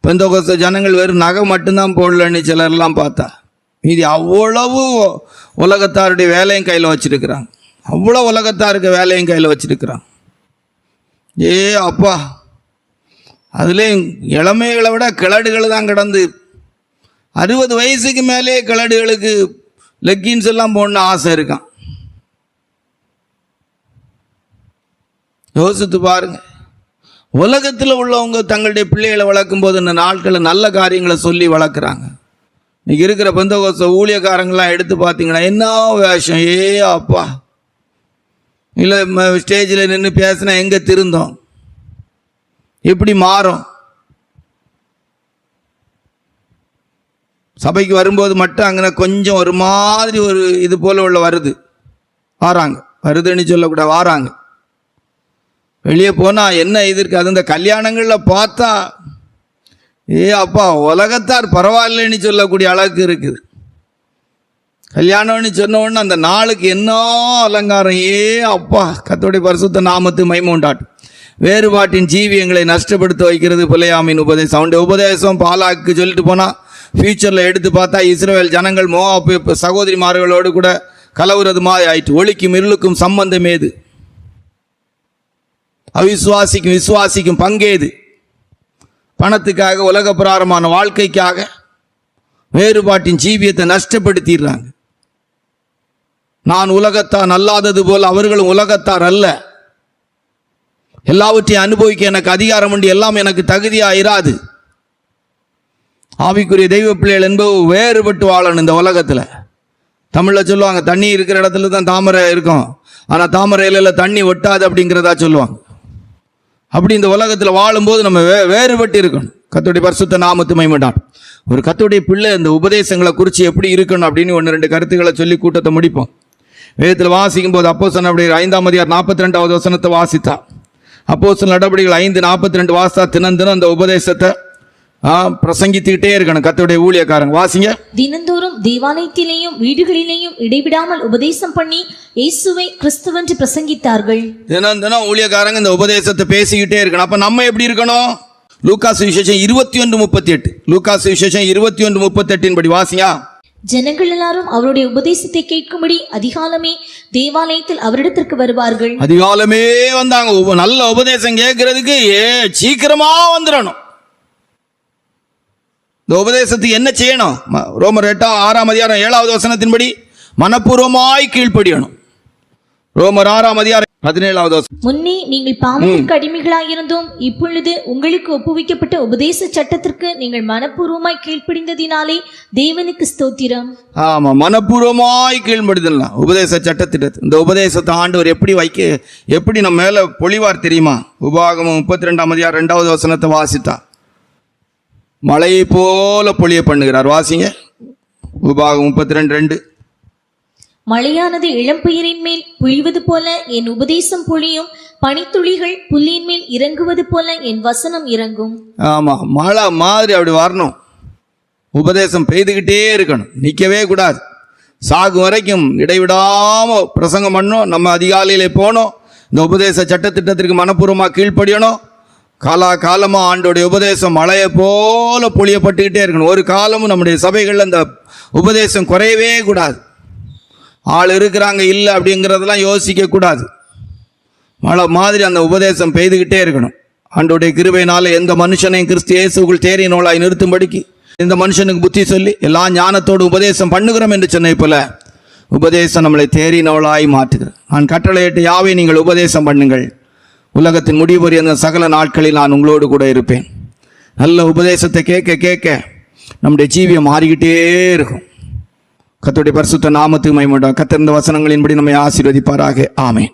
பெந்தோகஸ்த ஜனங்கள் வெறும் நகை மட்டும்தான் போடலன்னு சிலர்லாம் பார்த்தா, மீதி அவ்வளவு உலகத்தாருடைய வேலையும் கையில் வச்சிருக்கிறாங்க. அவ்வளோ உலகத்தாருக்கு வேலையும் கையில் வச்சிருக்கிறாங்க. அப்பா, அதுலேயும் இளமைகளை விட கிழடுகள் தான் கிடந்து 60 வயசுக்கு மேலே கிழடுகளுக்கு லெக்கின்ஸ் எல்லாம் போடணும்னு ஆசை இருக்கான். யோசித்து பாருங்க. உலகத்தில் உள்ளவங்க தங்களுடைய பிள்ளைகளை வளர்க்கும் போது இந்த நாட்களில் நல்ல காரியங்களை சொல்லி வளர்க்குறாங்க. இன்னைக்கு இருக்கிற பெந்தோகஸ்த ஊழியக்காரங்களாம் எடுத்து பார்த்தீங்கன்னா என்ன வேஷம். அப்பா, இல்லை ஸ்டேஜில் நின்று பேசினா எங்கே திருந்தோம், எப்படி மாறும். சபைக்கு வரும்போது மட்டும் அங்கே கொஞ்சம் ஒரு மாதிரி ஒரு இது போல் உள்ள வருதுன்னு சொல்லக்கூடாது, வாராங்க. வெளியே போனால் என்ன இது இருக்குது. அது இந்த கல்யாணங்களில் பார்த்தா அப்பா உலகத்தார் பரவாயில்லைன்னு சொல்லக்கூடிய அளவுக்கு இருக்குது. கல்யாணம்னு சொன்ன உடனே அந்த நாளுக்கு என்ன அலங்காரம். அப்பா, கர்த்தருடைய பரிசுத்த நாமத்து மகிமை உண்டாட்டும். வேறுபாட்டின் ஜீவியங்களை நஷ்டப்படுத்த வைக்கிறது பிலேயாமின் உபதேசம். அவனுடைய உபதேசம் பாலாக்கு சொல்லிட்டு போனால் ஃபியூச்சரில் எடுத்து பார்த்தா இஸ்ரவேல் ஜனங்கள் மோவாப் சகோதரிமார்களோடு கூட கலவுறது மாதிரி ஆயிட்டு. ஒளிக்கும் இருளுக்கும் சம்பந்தம் ஏது? அவிசுவாசிக்கும் விசுவாசிக்கும் பங்கேது? பணத்துக்காக, உலக பிராரமான வாழ்க்கைக்காக வேறுபாட்டின் ஜீவியத்தை நஷ்டப்படுத்திடுறாங்க. நான் உலகத்தான் அல்லாதது போல் அவர்களும் உலகத்தார் அல்ல. எல்லாவற்றையும் அனுபவிக்க எனக்கு அதிகாரம் உண்டு, எல்லாம் எனக்கு தகுதியாயிராது. ஆவிக்குரிய தெய்வ பிள்ளைகள் என்பது வேறுபட்டு வாழணும். இந்த உலகத்தில் தமிழில் சொல்லுவாங்க, தண்ணி இருக்கிற இடத்துல தான் தாமரை இருக்கும், ஆனால் தாமரை இலையில் தண்ணி ஒட்டாது அப்படிங்கிறதா சொல்லுவாங்க. அப்படி இந்த உலகத்தில் வாழும்போது நம்ம வேறுபட்டு இருக்கணும். கர்த்தருடைய பரிசுத்த நாமத்து மகிமைப்பட்டார். ஒரு கர்த்தருடைய பிள்ளை இந்த உபதேசங்களை குறித்து எப்படி இருக்கணும் அப்படின்னு 1-2 கருத்துக்களை சொல்லி கூட்டத்தை முடிப்போம். வேதத்தில் வாசிக்கும் போது அப்போஸ்தலர் நடவடிக்கைகள் 5ஆம் அதிகாரம் 42வது வசனத்தை வாசித்தா. அப்போஸ்தலர் நடவடிக்கைகள் 5:42 வாசித்தா. தினம் அந்த உபதேசத்தை பிரசங்கித்துக்கிட்டே இருக்கணும் கர்த்தருடைய ஊழியக்காரங்க. வாசிங்க. தினந்தோறும் தேவாலயத்திலேயும் வீடுகளிலேயும் இடைவிடாமல் உபதேசம் பண்ணி இயேசுவை கிறிஸ்துவென்று பிரசங்கித்தார்கள். தினம் ஊழியக்காரங்க இந்த உபதேசத்தை பேசிக்கிட்டே இருக்கணும். அப்ப நம்ம எப்படி இருக்கணும்? லூக்கா சுவிசேஷம் 21:38. லூக்கா சுவிசேஷம் 21:38 படி வாசிங்க. ஜனங்கள் எல்லாரும் அவருடைய உபதேசத்தை கேட்கும்படி அதிகாலமே தேவாலயத்தில் அவரிடத்திற்கு வருவார்கள். அதிகாலமே வந்தாங்க. நல்ல உபதேசம் கேட்கறதுக்கு சீக்கிரமா வந்துடணும். இந்த உபதேசத்துக்கு என்ன செய்யணும்? ரோமர் 6ஆம் அதிகாரம் 7வது வசனத்தின்படி மனப்பூர்வமாய் கீழ்ப்படியணும். ரோமர் 6ஆம் அதிகாரம் 17வது வசனம். முன்னே நீங்கள் பாவத்திற்கு அடிமைகளாயிருந்தோம், இப்பொழுது உங்களுக்கு ஒப்புவிக்கப்பட்ட உபதேச சட்டத்திற்கு நீங்கள் மனப்பூர்வமாய் கீழ்ப்படிந்ததினாலே தேவனுக்கு ஸ்தோத்திரம். ஆமா, மனப்பூர்வமாய் கீழ்ப்படிதலாம் உபதேச சட்டத்திட்டத்து. இந்த உபதேசத்தை ஆண்டவர் எப்படி நம்ம மேல பொழிவார் தெரியுமா? உபாகமம் 32ஆம் அதிகாரம் 2வது வசனத்தை வாசித்தா. மழையை போல பொழிய பண்ணுகிறார். வாசிங்க. உபாகம் 32:2. மழையானது இளம்பயிரின் மேல் பொழிவது போல என் உபதேசம் பொழியும், பனித்துளிகள் புல்லின் மேல் இறங்குவது போல என் வசனம் இறங்கும். ஆமா, மழை மாதிரி அப்படி வரணும். உபதேசம் பெய்துகிட்டே இருக்கணும், நிற்கவே கூடாது. சாகும் வரைக்கும் இடைவிடாம பிரசங்கம் பண்ணணும். நம்ம அதிகாலையிலே போனோம், இந்த உபதேச சட்டத்திட்டத்திற்கு மனப்பூர்வமாக கீழ்ப்படியணும். காலமாக ஆண்டோடைய உபதேசம் மழையை போல பொழியப்பட்டுக்கிட்டே இருக்கணும். ஒரு காலமும் நம்முடைய சபைகளில் அந்த உபதேசம் குறையவே கூடாது. ஆள் இருக்கிறாங்க இல்லை அப்படிங்கிறதெல்லாம் யோசிக்க கூடாது. மழை மாதிரி அந்த உபதேசம் பெய்துக்கிட்டே இருக்கணும். ஆண்டோடைய கிருபையினால எந்த மனுஷனையும் கிறிஸ்து இயேசுக்குள் தேறிய நூலாய் நிறுத்தும்படிக்கு இந்த மனுஷனுக்கு புத்தி சொல்லி எல்லா ஞானத்தோடு உபதேசம் பண்ணுகிறோம் என்று சொன்ன போல உபதேசம் நம்மளை தேறினவளாய் மாற்றுகிறோம். நான் கட்டளையிட்டு யாவை நீங்கள் உபதேசம் பண்ணுங்கள், உலகத்தின் முடிவு அந்த சகல நாட்களில் நான் உங்களோடு கூட இருப்பேன். நல்ல உபதேசத்தை கேட்க கேட்க நம்முடைய ஜீவியம் மாறிக்கிட்டே இருக்கும். கர்த்தருடைய பரிசுத்த நாமத்துக்கு மகிமை உண்டாகட்டும். கர்த்தர் இந்த வசனங்களின்படி நம்மை ஆசீர்வதிப்பாராக. ஆமென்.